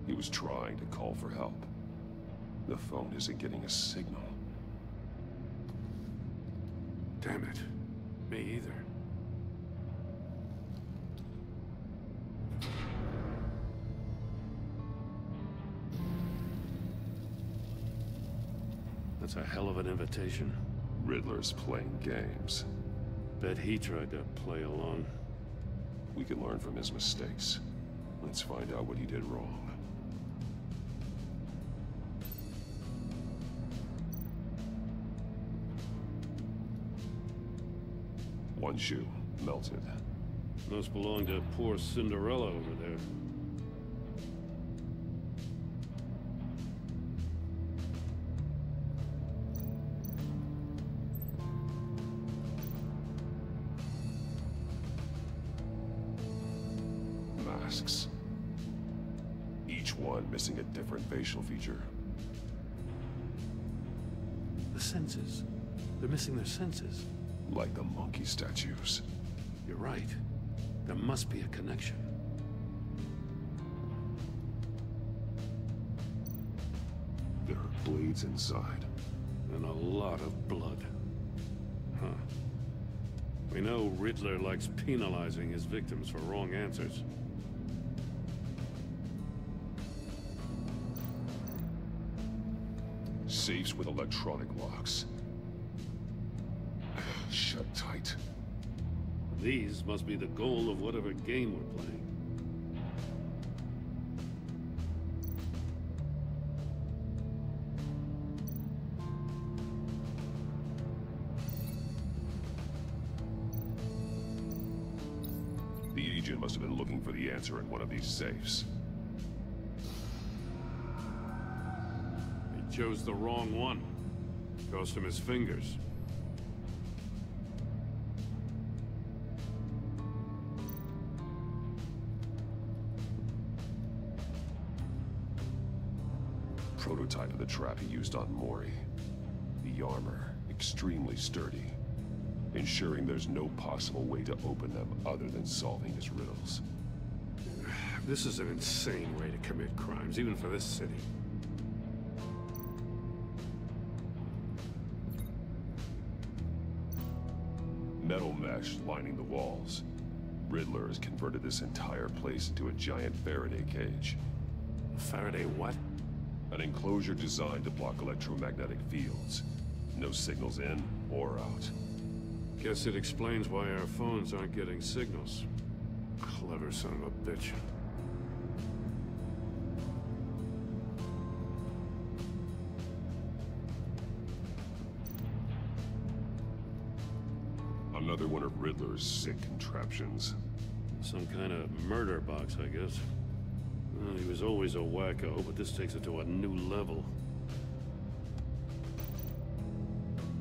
He was trying to call for help. The phone isn't getting a signal. Damn it. Me either. That's a hell of an invitation. Riddler's playing games. Bet he tried to play along. We can learn from his mistakes. Let's find out what he did wrong. One shoe, melted. Must belong to poor Cinderella over there. Masks. Each one missing a different facial feature. The senses. They're missing their senses. Like the monkey statues. You're right. There must be a connection. There are blades inside. And a lot of blood. Huh. We know Riddler likes penalizing his victims for wrong answers. Safes with electronic locks. Shut tight. These must be the goal of whatever game we're playing. The agent must have been looking for the answer in one of these safes. He chose the wrong one. Cost him his fingers. Prototype of the trap he used on Mori. The armor, extremely sturdy, ensuring there's no possible way to open them other than solving his riddles. This is an insane way to commit crimes, even for this city. Metal mesh lining the walls. Riddler has converted this entire place into a giant Faraday cage. Faraday what? An enclosure designed to block electromagnetic fields. No signals in or out. Guess it explains why our phones aren't getting signals. Clever son of a bitch. Another one of Riddler's sick contraptions. Some kind of murder box, I guess. Well, he was always a wacko, but this takes it to a new level.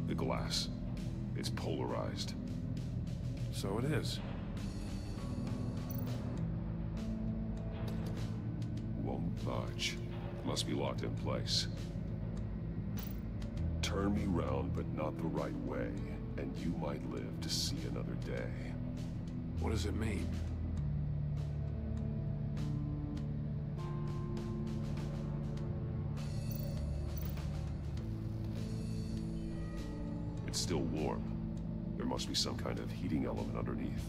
The glass. It's polarized. So it is. Won't budge. Must be locked in place. Turn me round, but not the right way, and you might live to see another day. What does it mean? It's still warm. There must be some kind of heating element underneath.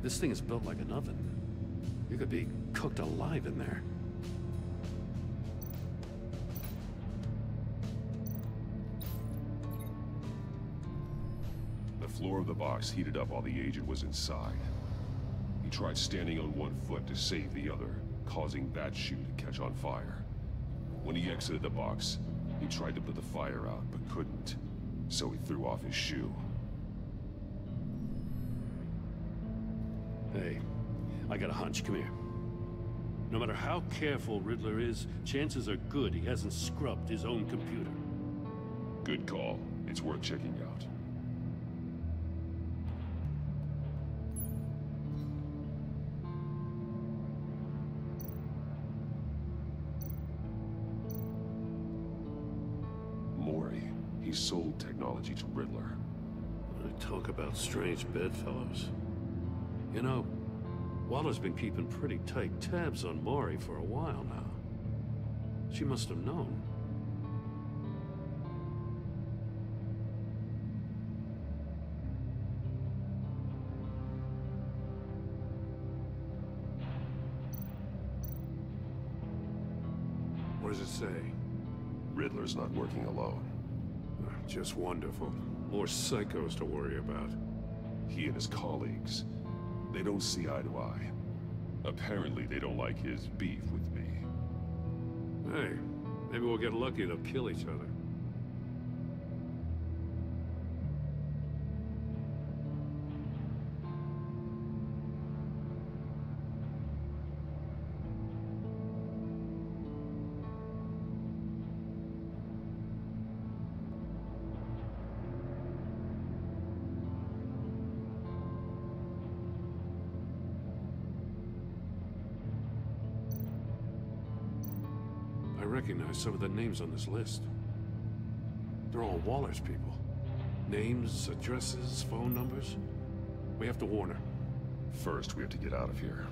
This thing is built like an oven. You could be cooked alive in there. The floor of the box heated up while the agent was inside. He tried standing on one foot to save the other, causing that shoe to catch on fire. When he exited the box, he tried to put the fire out, but couldn't. So he threw off his shoe. Hey, I got a hunch. Come here. No matter how careful Riddler is, chances are good he hasn't scrubbed his own computer. Good call. It's worth checking out. he sold technology to Riddler. Talk about strange bedfellows. You know, Waller's been keeping pretty tight tabs on Maury for a while now. She must have known. What does it say? Riddler's not working alone. Just wonderful. More psychos to worry about. He and his colleagues, they don't see eye to eye. Apparently, they don't like his beef with me. Hey, maybe we'll get lucky to kill each other. I recognize some of the names on this list. They're all Waller's people. Names, addresses, phone numbers. We have to warn her. First, we have to get out of here.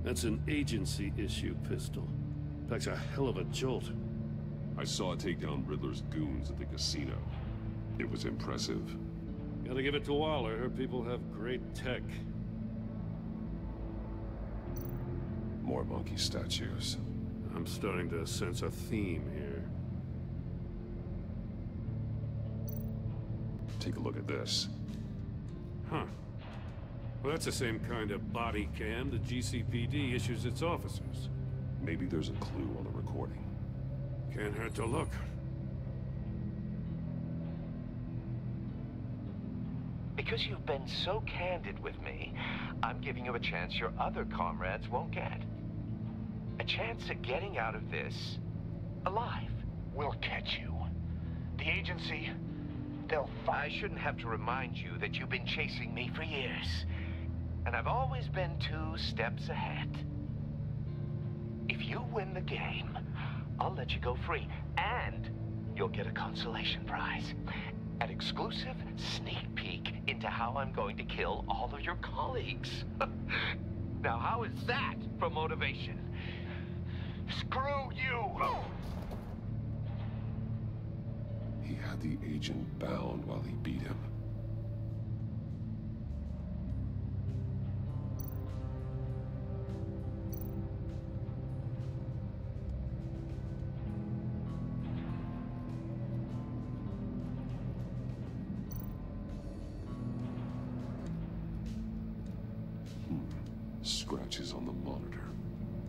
That's an agency-issue pistol. Packs a hell of a jolt. I saw it take down Riddler's goons at the casino. It was impressive. Gotta give it to Waller. Her people have great tech. More monkey statues. I'm starting to sense a theme here. Take a look at this. Huh. Well, that's the same kind of body cam the GCPD issues its officers. Maybe there's a clue on the recording. Can't hurt to look. Because you've been so candid with me, I'm giving you a chance your other comrades won't get. A chance at getting out of this alive. We'll catch you. The agency, they'll I shouldn't have to remind you that you've been chasing me for years. And I've always been 2 steps ahead. If you win the game, I'll let you go free. And you'll get a consolation prize. An exclusive sneak peek into how I'm going to kill all of your colleagues. Now, how is that for motivation? Screw you! He had the agent bound while he beat him. Scratches on the monitor.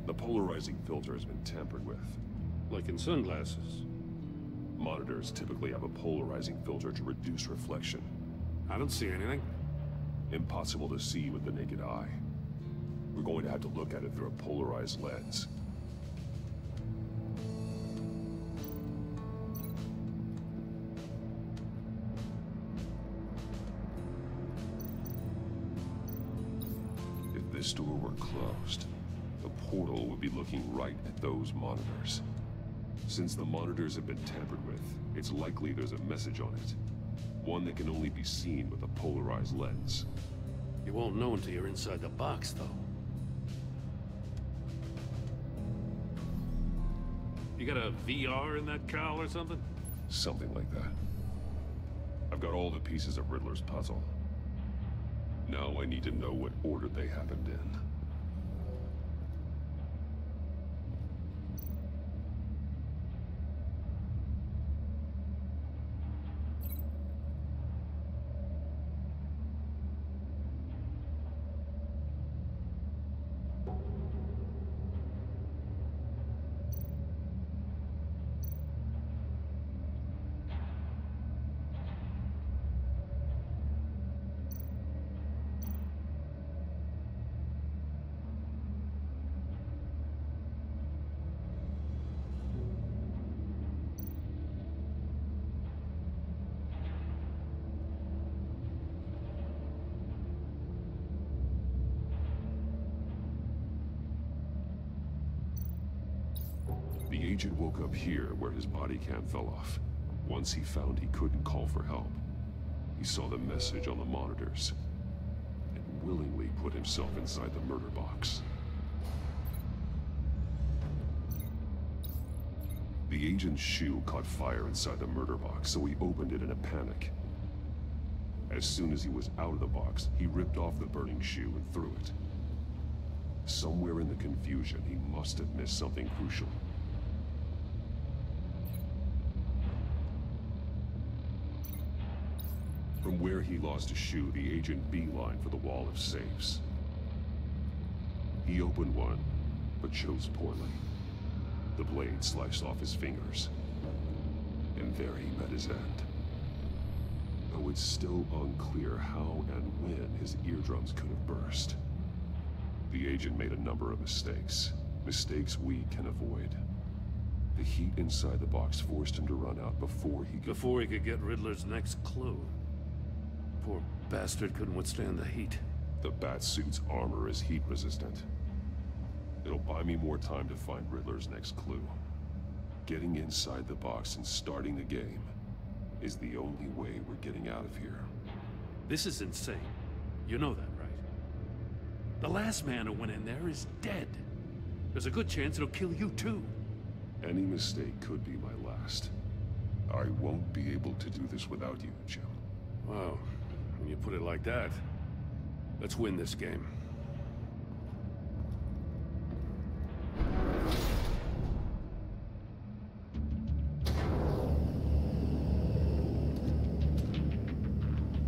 The polarizing filter has been tampered with. Like in sunglasses. Monitors typically have a polarizing filter to reduce reflection. I don't see anything. Impossible to see with the naked eye. We're going to have to look at it through a polarized lens. If this door were closed, the portal would be looking right at those monitors. Since the monitors have been tampered with, it's likely there's a message on it. One that can only be seen with a polarized lens. You won't know until you're inside the box, though. You got a VR in that cowl or something? Something like that. I've got all the pieces of Riddler's puzzle. Now I need to know what order they happened in. agent woke up here where his body cam fell off. Once he found he couldn't call for help, he saw the message on the monitors and willingly put himself inside the murder box. The agent's shoe caught fire inside the murder box, so he opened it in a panic. As soon as he was out of the box, he ripped off the burning shoe and threw it. Somewhere in the confusion, he must have missed something crucial. From where he lost a shoe, the agent beelined for the wall of safes. He opened one, but chose poorly. The blade sliced off his fingers, and there he met his end. Though it's still unclear how and when his eardrums could have burst. The agent made a number of mistakes. Mistakes we can avoid. The heat inside the box forced him to run out before he could get Riddler's next clue. Poor bastard couldn't withstand the heat. The Batsuit's armor is heat resistant. It'll buy me more time to find Riddler's next clue. Getting inside the box and starting the game is the only way we're getting out of here. This is insane. You know that, right? The last man who went in there is dead. There's a good chance it'll kill you too. Any mistake could be my last. I won't be able to do this without you, Jim. Wow, when you put it like that, let's win this game.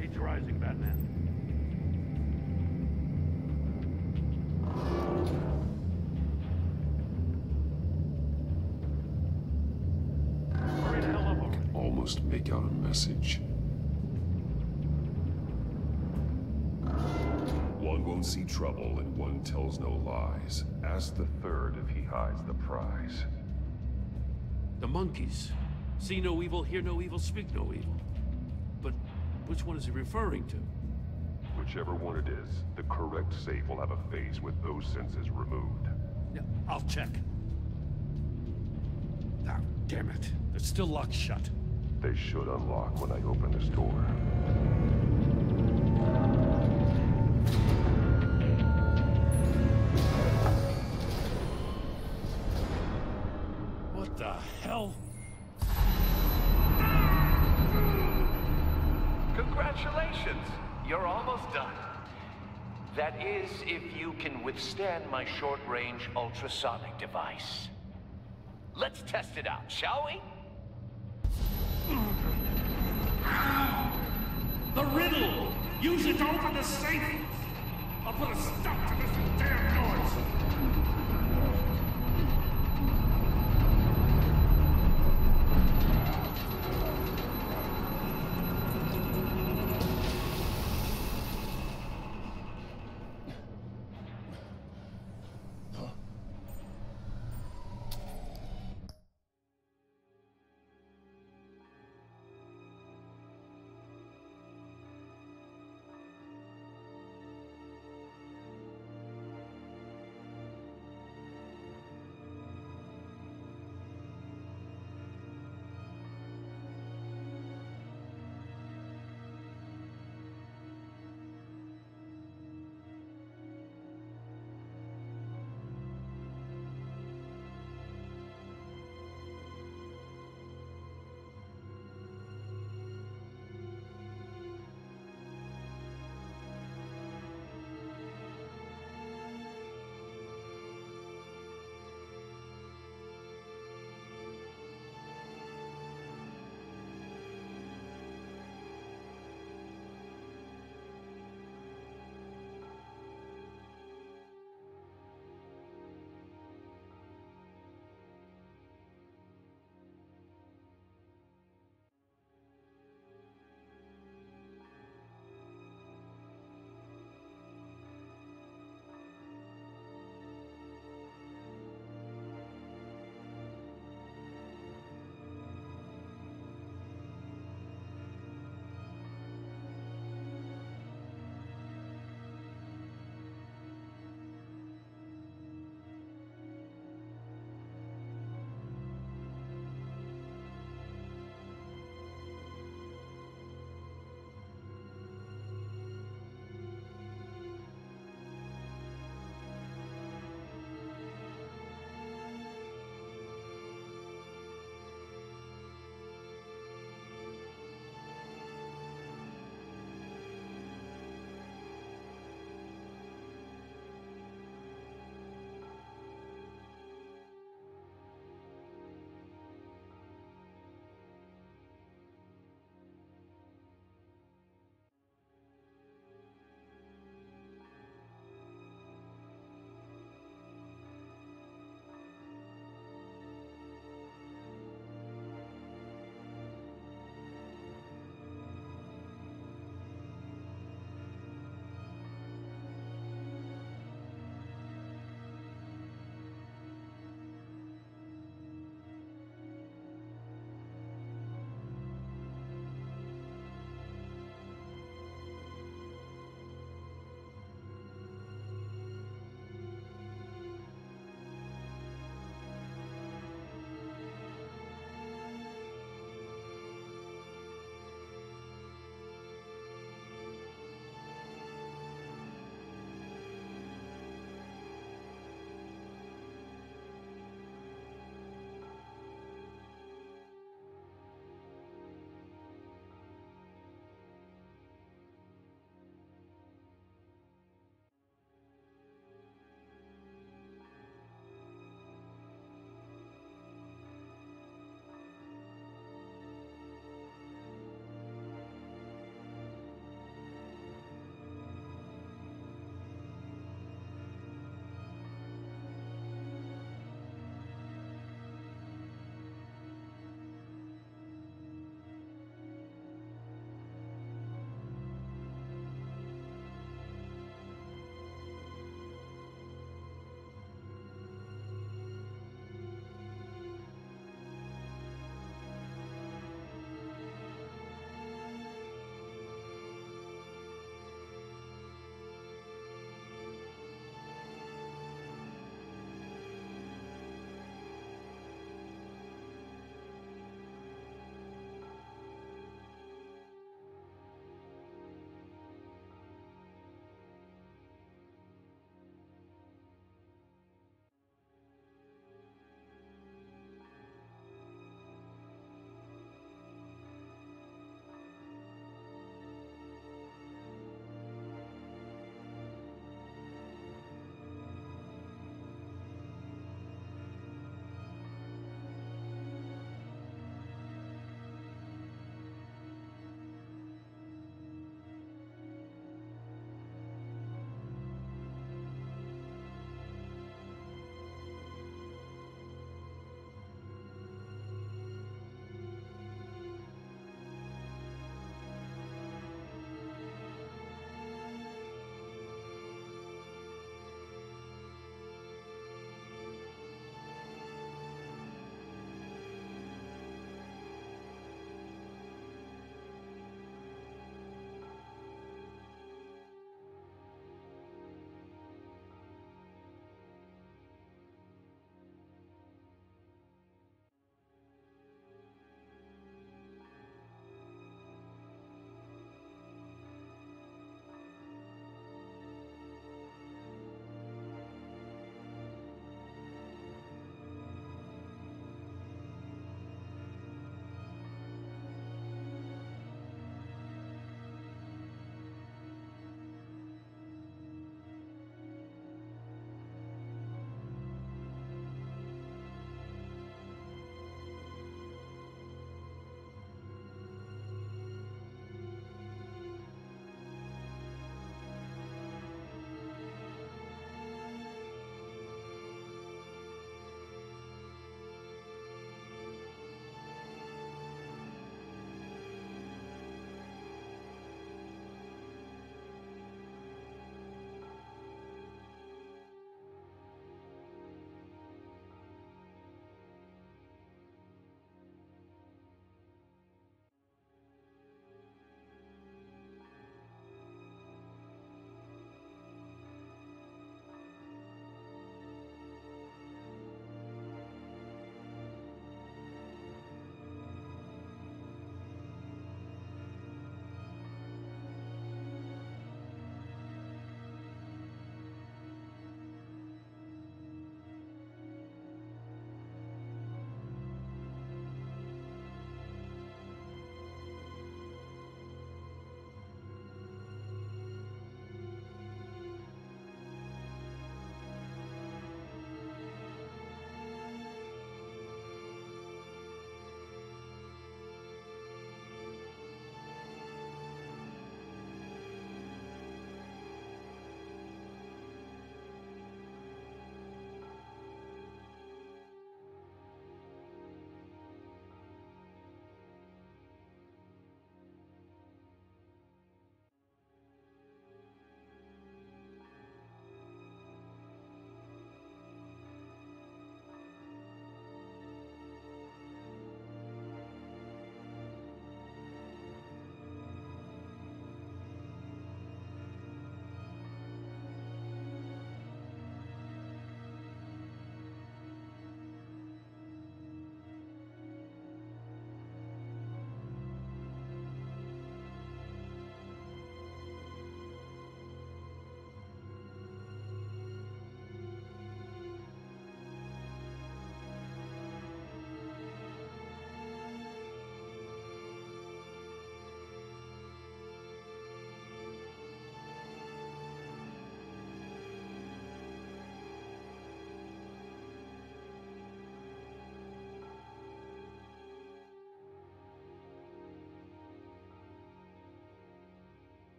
Heat's rising, Batman. Almost make out a message. One won't see trouble and one tells no lies. Ask the third if he hides the prize. The monkeys. See no evil, hear no evil, speak no evil. But which one is he referring to? Whichever one it is, the correct safe will have a face with those senses removed. Yeah, I'll check. Ah, damn it. They're still locked shut. They should unlock when I open this door. What the hell? Congratulations! You're almost done. That is, if you can withstand my short-range ultrasonic device. Let's test it out, shall we? The riddle! Use it to open the safe! I'll put a stop to this damn noise!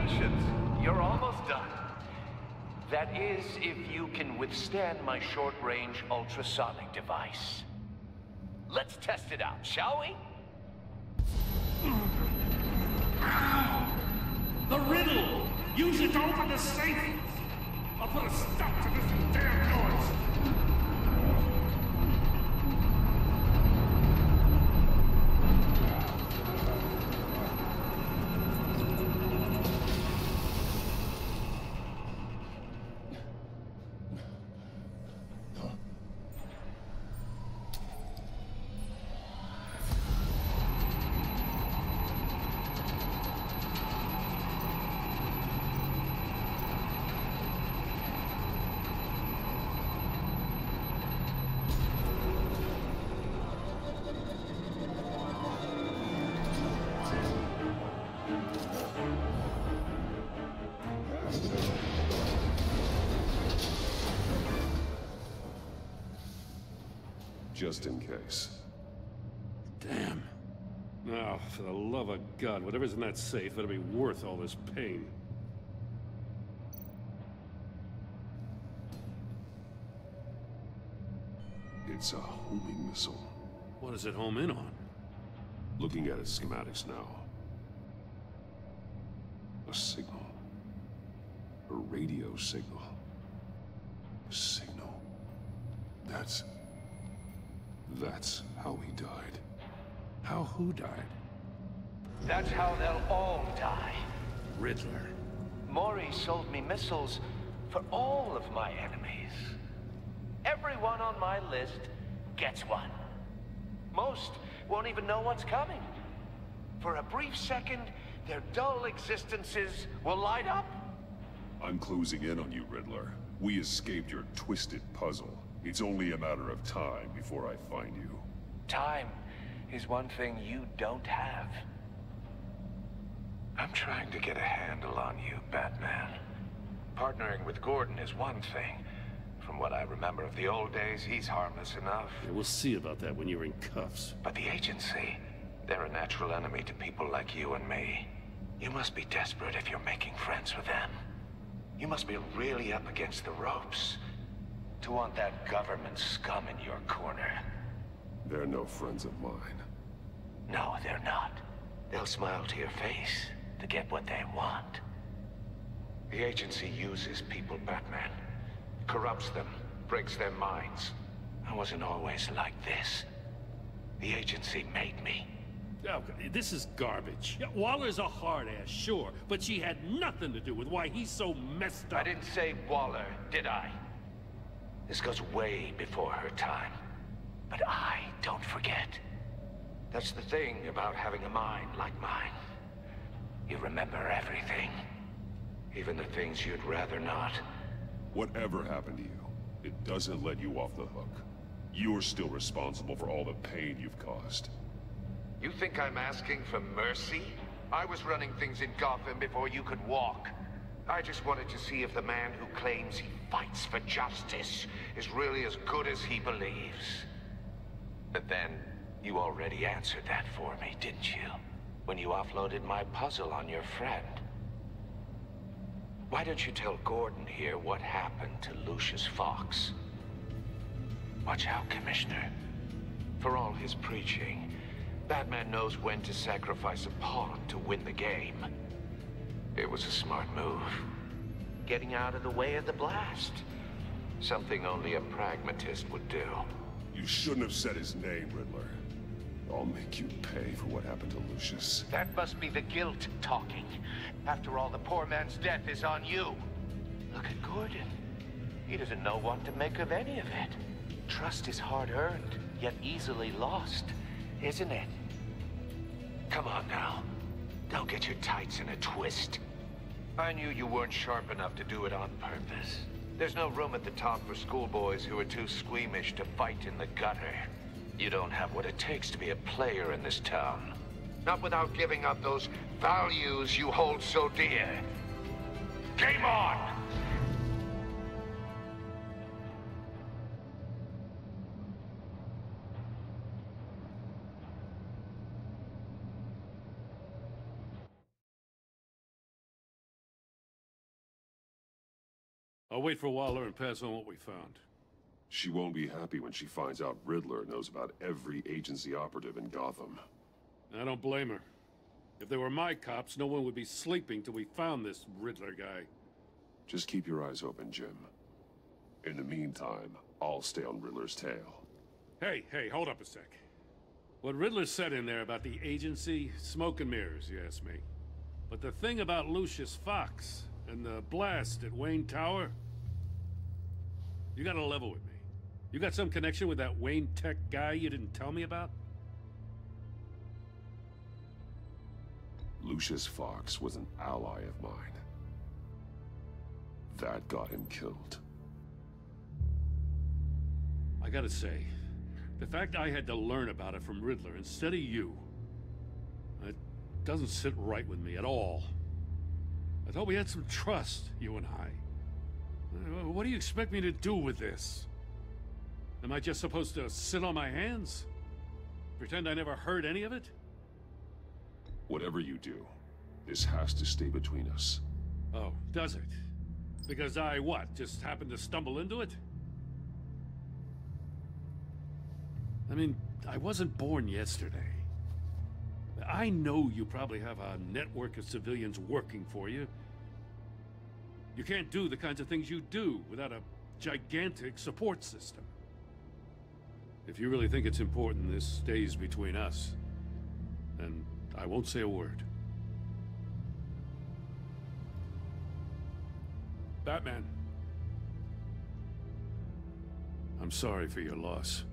Congratulations. You're almost done. That is, if you can withstand my short-range ultrasonic device. Let's test it out, shall we? The riddle! Use it to open the safe! I'll put a stop to this damn noise! Just in case. Damn. Now, for the love of God, whatever's in that safe better be worth all this pain. It's a homing missile. What does it home in on? Looking at its schematics now. A signal. A radio signal. A signal. That's how he died. How who died? That's how they'll all die. Riddler. Mori sold me missiles for all of my enemies. Everyone on my list gets one. Most won't even know what's coming. For a brief second, their dull existences will light up. I'm closing in on you, Riddler. We escaped your twisted puzzle. It's only a matter of time before I find you. Time is one thing you don't have. I'm trying to get a handle on you, Batman. Partnering with Gordon is one thing. From what I remember of the old days, he's harmless enough. Yeah, we'll see about that when you're in cuffs. But the Agency, they're a natural enemy to people like you and me. You must be desperate if you're making friends with them. You must be really up against the ropes to want that government scum in your corner. They're no friends of mine. No, they're not. They'll smile to your face to get what they want. The Agency uses people, Batman. Corrupts them, breaks their minds. I wasn't always like this. The Agency made me. Oh, this is garbage. Yeah, Waller's a hard-ass, sure, but she had nothing to do with why he's so messed up. I didn't say Waller, did I? This goes way before her time. But I don't forget. That's the thing about having a mind like mine. You remember everything. Even the things you'd rather not. Whatever happened to you, it doesn't let you off the hook. You're still responsible for all the pain you've caused. You think I'm asking for mercy? I was running things in Gotham before you could walk. I just wanted to see if the man who claims he fights for justice is really as good as he believes. But then, you already answered that for me, didn't you? When you offloaded my puzzle on your friend. Why don't you tell Gordon here what happened to Lucius Fox? Watch out, Commissioner. For all his preaching, Batman knows when to sacrifice a pawn to win the game. It was a smart move. Getting out of the way of the blast. Something only a pragmatist would do. You shouldn't have said his name, Riddler. I'll make you pay for what happened to Lucius. That must be the guilt talking. After all, the poor man's death is on you. Look at Gordon. He doesn't know what to make of any of it. Trust is hard-earned, yet easily lost, isn't it? Come on now. Don't get your tights in a twist. I knew you weren't sharp enough to do it on purpose. There's no room at the top for schoolboys who are too squeamish to fight in the gutter. You don't have what it takes to be a player in this town. Not without giving up those values you hold so dear. Game on! I'll wait for Waller and pass on what we found. She won't be happy when she finds out Riddler knows about every agency operative in Gotham. I don't blame her. If they were my cops, no one would be sleeping till we found this Riddler guy. Just keep your eyes open, Jim. In the meantime, I'll stay on Riddler's tail. Hey, hold up a sec. What Riddler said in there about the agency, smoke and mirrors, you ask me. But the thing about Lucius Fox and the blast at Wayne Tower, you gotta level with me. You got some connection with that Wayne Tech guy you didn't tell me about? Lucius Fox was an ally of mine. That got him killed. I gotta say, the fact I had to learn about it from Riddler instead of you, it doesn't sit right with me at all. I thought we had some trust, you and I. What do you expect me to do with this? Am I just supposed to sit on my hands? Pretend I never heard any of it? Whatever you do, this has to stay between us. Oh, does it? Because I, what, just happened to stumble into it? I mean, I wasn't born yesterday. I know you probably have a network of civilians working for you. You can't do the kinds of things you do without a gigantic support system. If you really think it's important this stays between us, then I won't say a word. Batman. I'm sorry for your loss.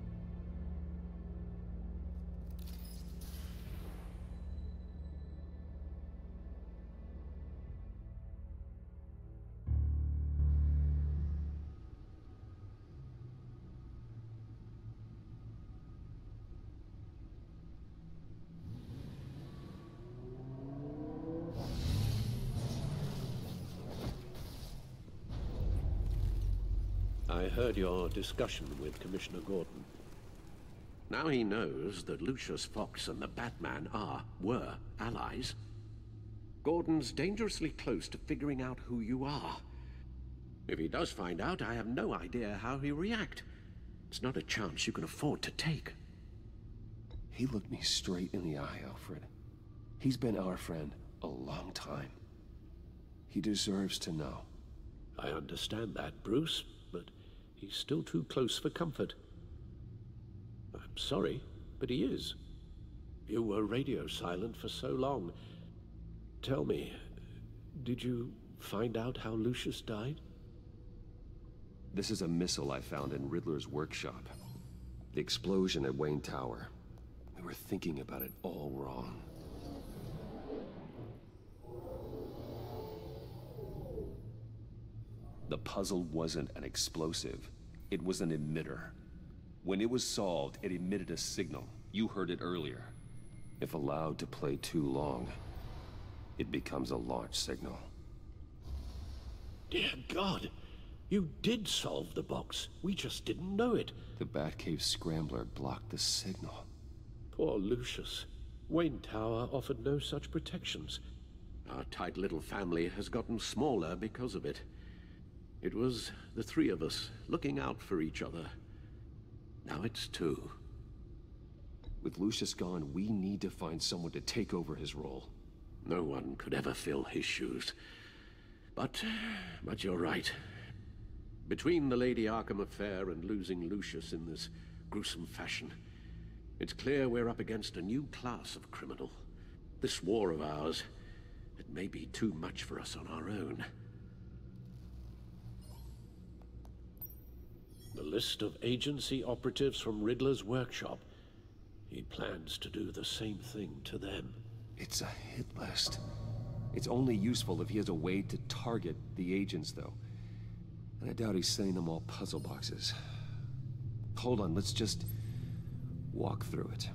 I heard your discussion with Commissioner Gordon. Now he knows that Lucius Fox and the Batman were allies. Gordon's dangerously close to figuring out who you are. If he does find out, I have no idea how he'll react. It's not a chance you can afford to take. He looked me straight in the eye, Alfred. He's been our friend a long time. He deserves to know. I understand that, Bruce, but he's still too close for comfort. I'm sorry, but he is. You were radio silent for so long. Tell me, did you find out how Lucius died? This is a missile I found in Riddler's workshop. The explosion at Wayne Tower. We were thinking about it all wrong. The puzzle wasn't an explosive. It was an emitter. When it was solved, it emitted a signal. You heard it earlier. If allowed to play too long, it becomes a launch signal. Dear God! You did solve the box. We just didn't know it. The Batcave Scrambler blocked the signal. Poor Lucius. Wayne Tower offered no such protections. Our tight little family has gotten smaller because of it. It was the three of us looking out for each other. Now it's two. With Lucius gone, we need to find someone to take over his role. No one could ever fill his shoes. But you're right. Between the Lady Arkham affair and losing Lucius in this gruesome fashion, it's clear we're up against a new class of criminal. This war of ours, it may be too much for us on our own. The list of agency operatives from Riddler's workshop. He plans to do the same thing to them. It's a hit list. It's only useful if he has a way to target the agents, though. And I doubt he's sending them all puzzle boxes. Hold on, let's just walk through it.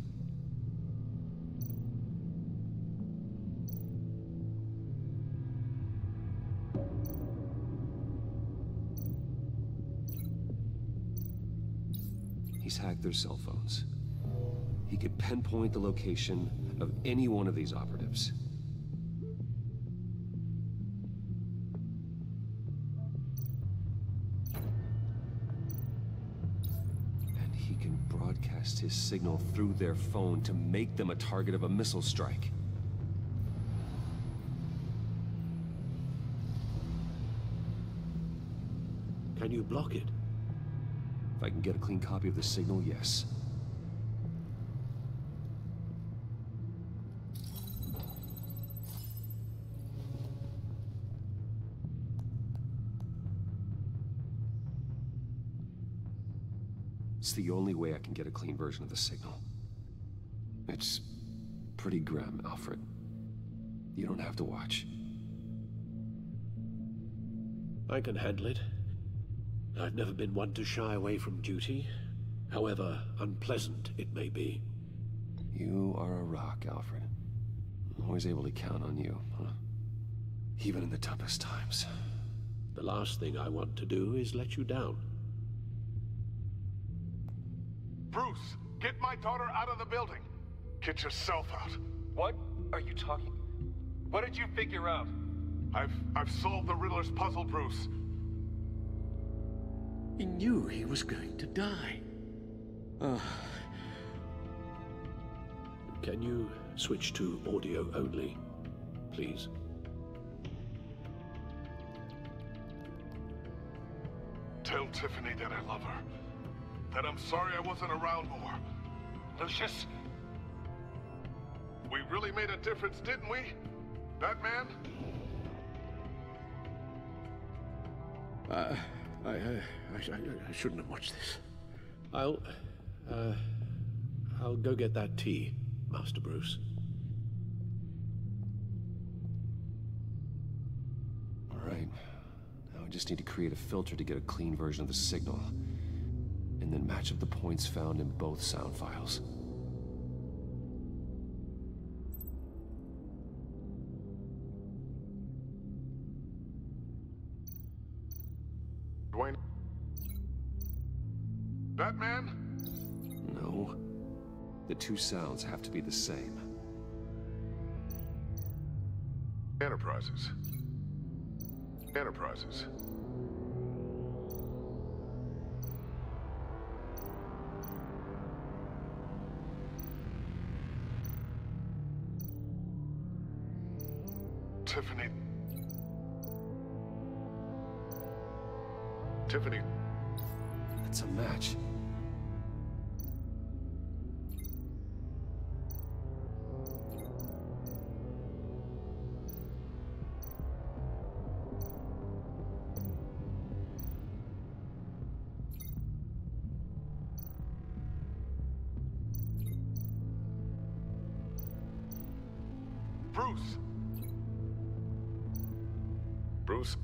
He's hacked their cell phones. He could pinpoint the location of any one of these operatives. broadcast his signal through their phone to make them a target of a missile strike. Can you block it? If I can get a clean copy of the signal, yes. It's the only way I can get a clean version of the signal. It's pretty grim, Alfred. You don't have to watch. I can handle it. I've never been one to shy away from duty, however unpleasant it may be. You are a rock, Alfred. I'm always able to count on you, huh? Even in the toughest times. The last thing I want to do is let you down. Bruce, get my daughter out of the building. Get yourself out. What are you talking? What did you figure out? I've solved the Riddler's puzzle, Bruce. He knew he was going to die. Can you switch to audio only, please? Tell Tiffany that I love her. That I'm sorry I wasn't around more. Lucius? We really made a difference, didn't we? Batman? I shouldn't have watched this. I'll go get that tea, Master Bruce. All right. Now I just need to create a filter to get a clean version of the signal. And then match up the points found in both sound files. Dwayne? Batman? No. The two sounds have to be the same. Enterprises. Enterprises. Tiffany. Tiffany. It's a match. Bruce. Bruce?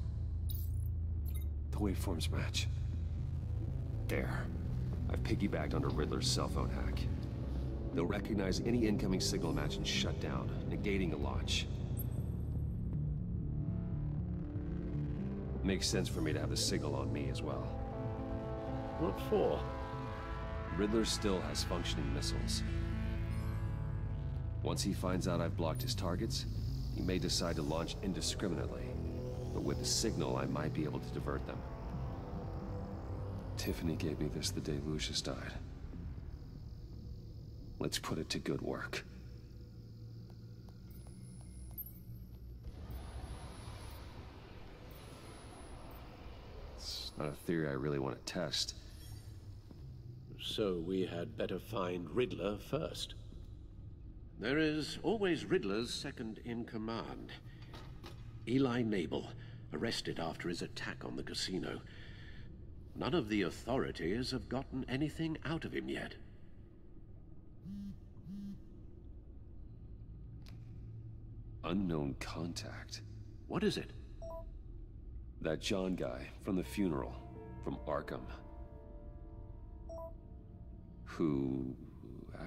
The waveforms match. There. I've piggybacked onto Riddler's cell phone hack. They'll recognize any incoming signal match and shut down, negating a launch. Makes sense for me to have the signal on me as well. What for? Riddler still has functioning missiles. Once he finds out I've blocked his targets, he may decide to launch indiscriminately. But with the signal, I might be able to divert them. Tiffany gave me this the day Lucius died. Let's put it to good work. It's not a theory I really want to test. So we had better find Riddler first. There is always Riddler's second in command. Eli Nabel, arrested after his attack on the casino. None of the authorities have gotten anything out of him yet. Unknown contact. What is it? That John guy from the funeral, from Arkham. Who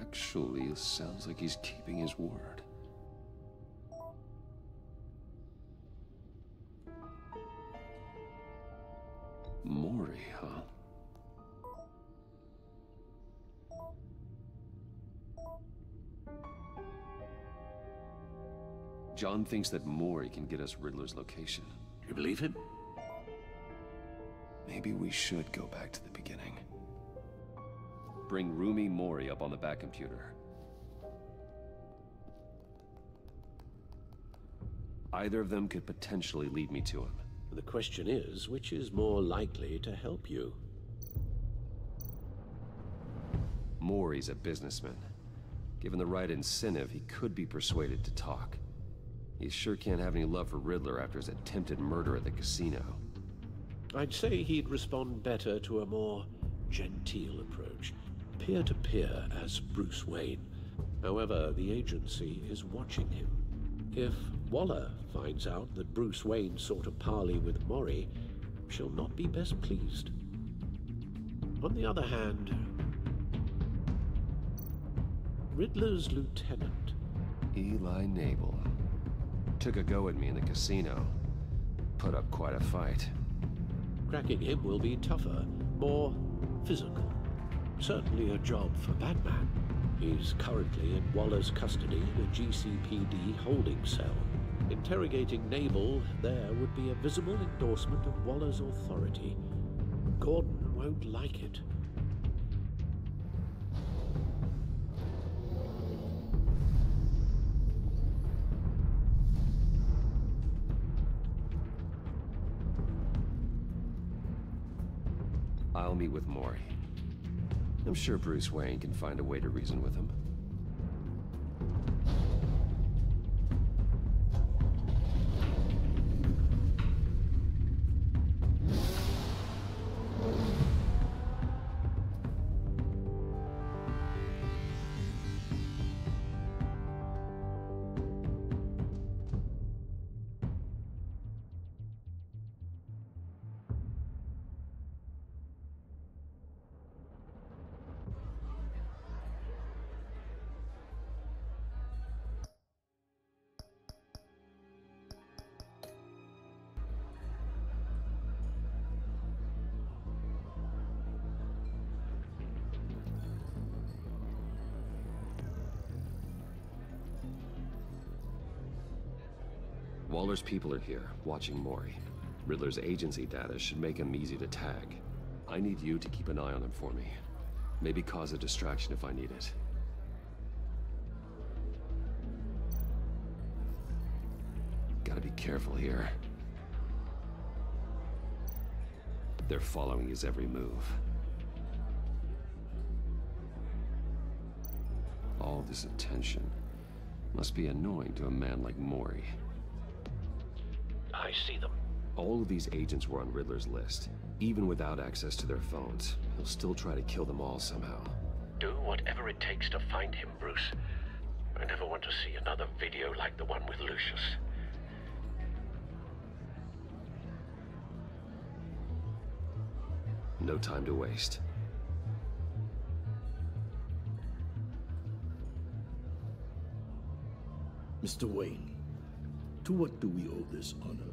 actually sounds like he's keeping his word. Mori, huh? John thinks that Mori can get us Riddler's location. You believe him? Maybe we should go back to the beginning. bring Rumi Mori up on the back computer. Either of them could potentially lead me to him. The question is, which is more likely to help you? Mori's a businessman. Given the right incentive, he could be persuaded to talk. He sure can't have any love for Riddler after his attempted murder at the casino. I'd say he'd respond better to a more genteel approach, peer-to-peer as Bruce Wayne. However, the agency is watching him. If Waller finds out that Bruce Wayne sought a parley with Mori, she'll not be best pleased. On the other hand, Riddler's lieutenant, Eli Nabel, took a go at me in the casino. Put up quite a fight. Cracking him will be tougher, more physical. Certainly a job for Batman. He's currently in Waller's custody in a GCPD holding cell. Interrogating Nabel there would be a visible endorsement of Waller's authority. Gordon won't like it. I'll meet with Mori. I'm sure Bruce Wayne can find a way to reason with him. Waller's people are here, watching Mori. Riddler's agency data should make him easy to tag. I need you to keep an eye on him for me. Maybe cause a distraction if I need it. Gotta be careful here. They're following his every move. All this attention must be annoying to a man like Mori. I see them. All of these agents were on Riddler's list. Even without access to their phones, he'll still try to kill them all somehow. Do whatever it takes to find him, Bruce. I never want to see another video like the one with Lucius. No time to waste. Mr. Wayne, to what do we owe this honor?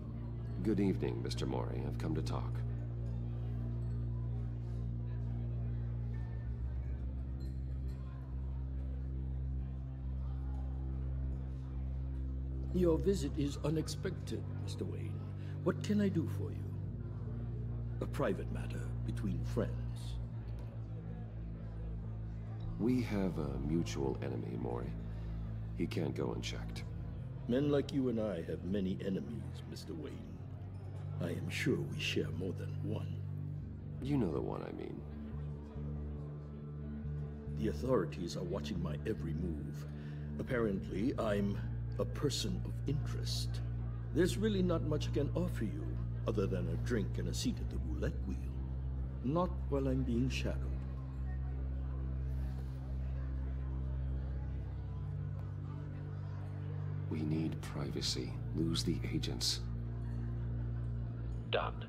Good evening, Mr. Mori. I've come to talk. Your visit is unexpected, Mr. Wayne. What can I do for you? A private matter between friends. We have a mutual enemy, Mori. He can't go unchecked. Men like you and I have many enemies, Mr. Wayne. I am sure we share more than one. You know the one I mean. The authorities are watching my every move. Apparently, I'm a person of interest. There's really not much I can offer you, other than a drink and a seat at the roulette wheel. Not while I'm being shadowed. We need privacy. Lose the agents. Done.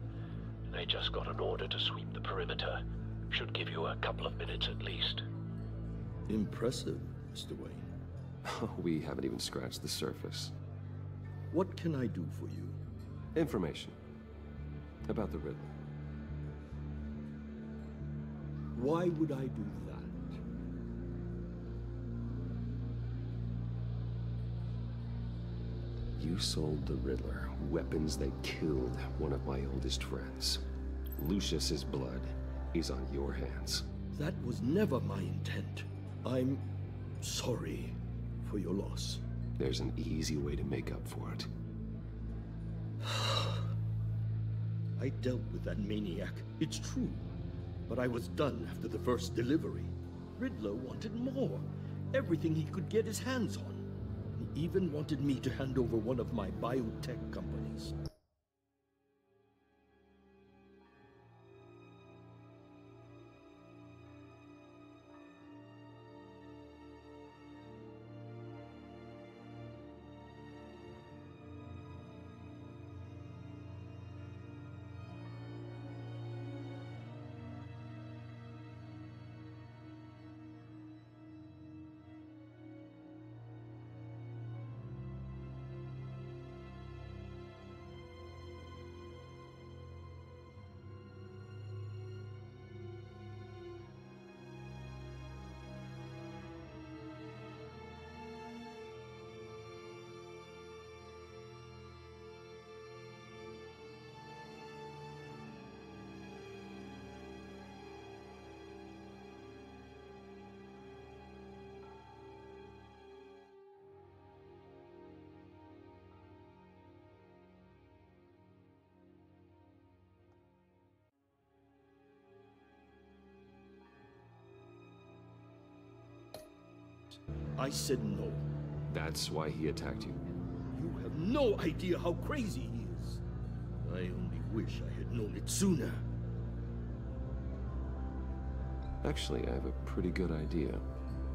They just got an order to sweep the perimeter. Should give you a couple of minutes at least. Impressive, Mr. Wayne. We haven't even scratched the surface. What can I do for you? Information. About the Riddler. Why would I do that? You sold the Riddler weapons that killed one of my oldest friends. Lucius's blood is on your hands. That was never my intent. I'm sorry for your loss. There's an easy way to make up for it. I dealt with that maniac, it's true. But I was done after the first delivery. Riddler wanted more. Everything he could get his hands on. He even wanted me to hand over one of my biotech companies. I said no. That's why he attacked you? You have no idea how crazy he is. I only wish I had known it sooner. Actually, I have a pretty good idea.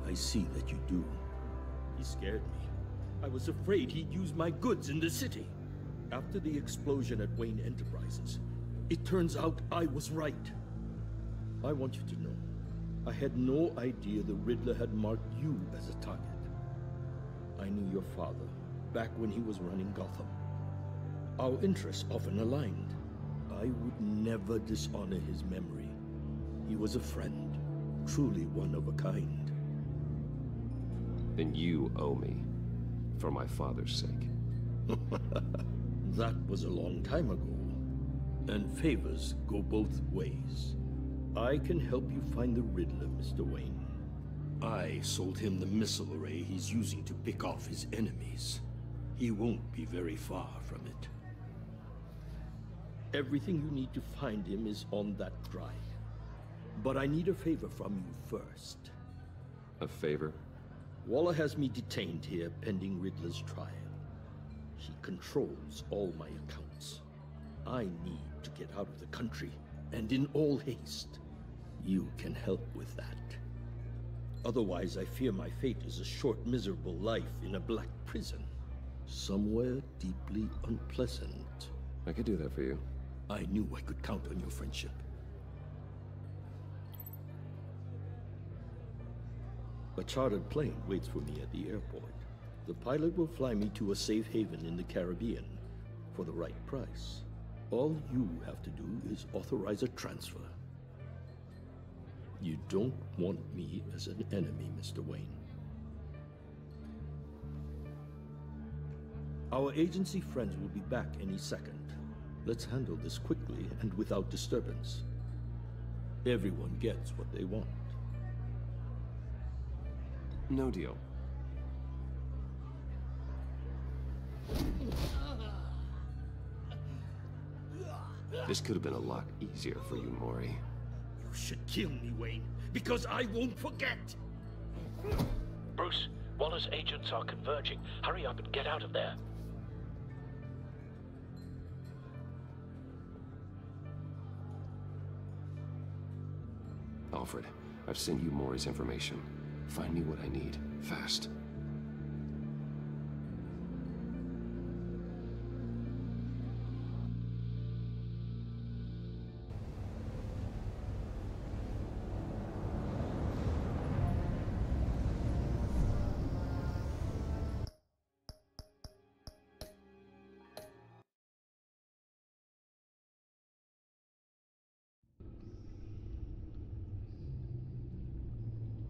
I see that you do. He scared me. I was afraid he'd use my goods in the city. After the explosion at Wayne Enterprises, it turns out I was right. I want you to know, I had no idea the Riddler had marked you as a target. I knew your father back when he was running Gotham. Our interests often aligned. I would never dishonor his memory. He was a friend, truly one of a kind. Then you owe me, for my father's sake. That was a long time ago, and favors go both ways. I can help you find the Riddler, Mr. Wayne. I sold him the missile array he's using to pick off his enemies. He won't be very far from it. Everything you need to find him is on that drive. But I need a favor from you first. A favor? Waller has me detained here pending Riddler's trial. He controls all my accounts. I need to get out of the country, and in all haste. You can help with that. Otherwise, I fear my fate is a short, miserable life in a black prison. Somewhere deeply unpleasant. I could do that for you. I knew I could count on your friendship. A chartered plane waits for me at the airport. The pilot will fly me to a safe haven in the Caribbean for the right price. All you have to do is authorize a transfer. You don't want me as an enemy, Mr. Wayne. Our agency friends will be back any second. Let's handle this quickly and without disturbance. Everyone gets what they want. No deal. This could have been a lot easier for you, Mori. You should kill me, Wayne, because I won't forget! Bruce, Waller's agents are converging. Hurry up and get out of there. Alfred, I've sent you Mori's information. Find me what I need, fast.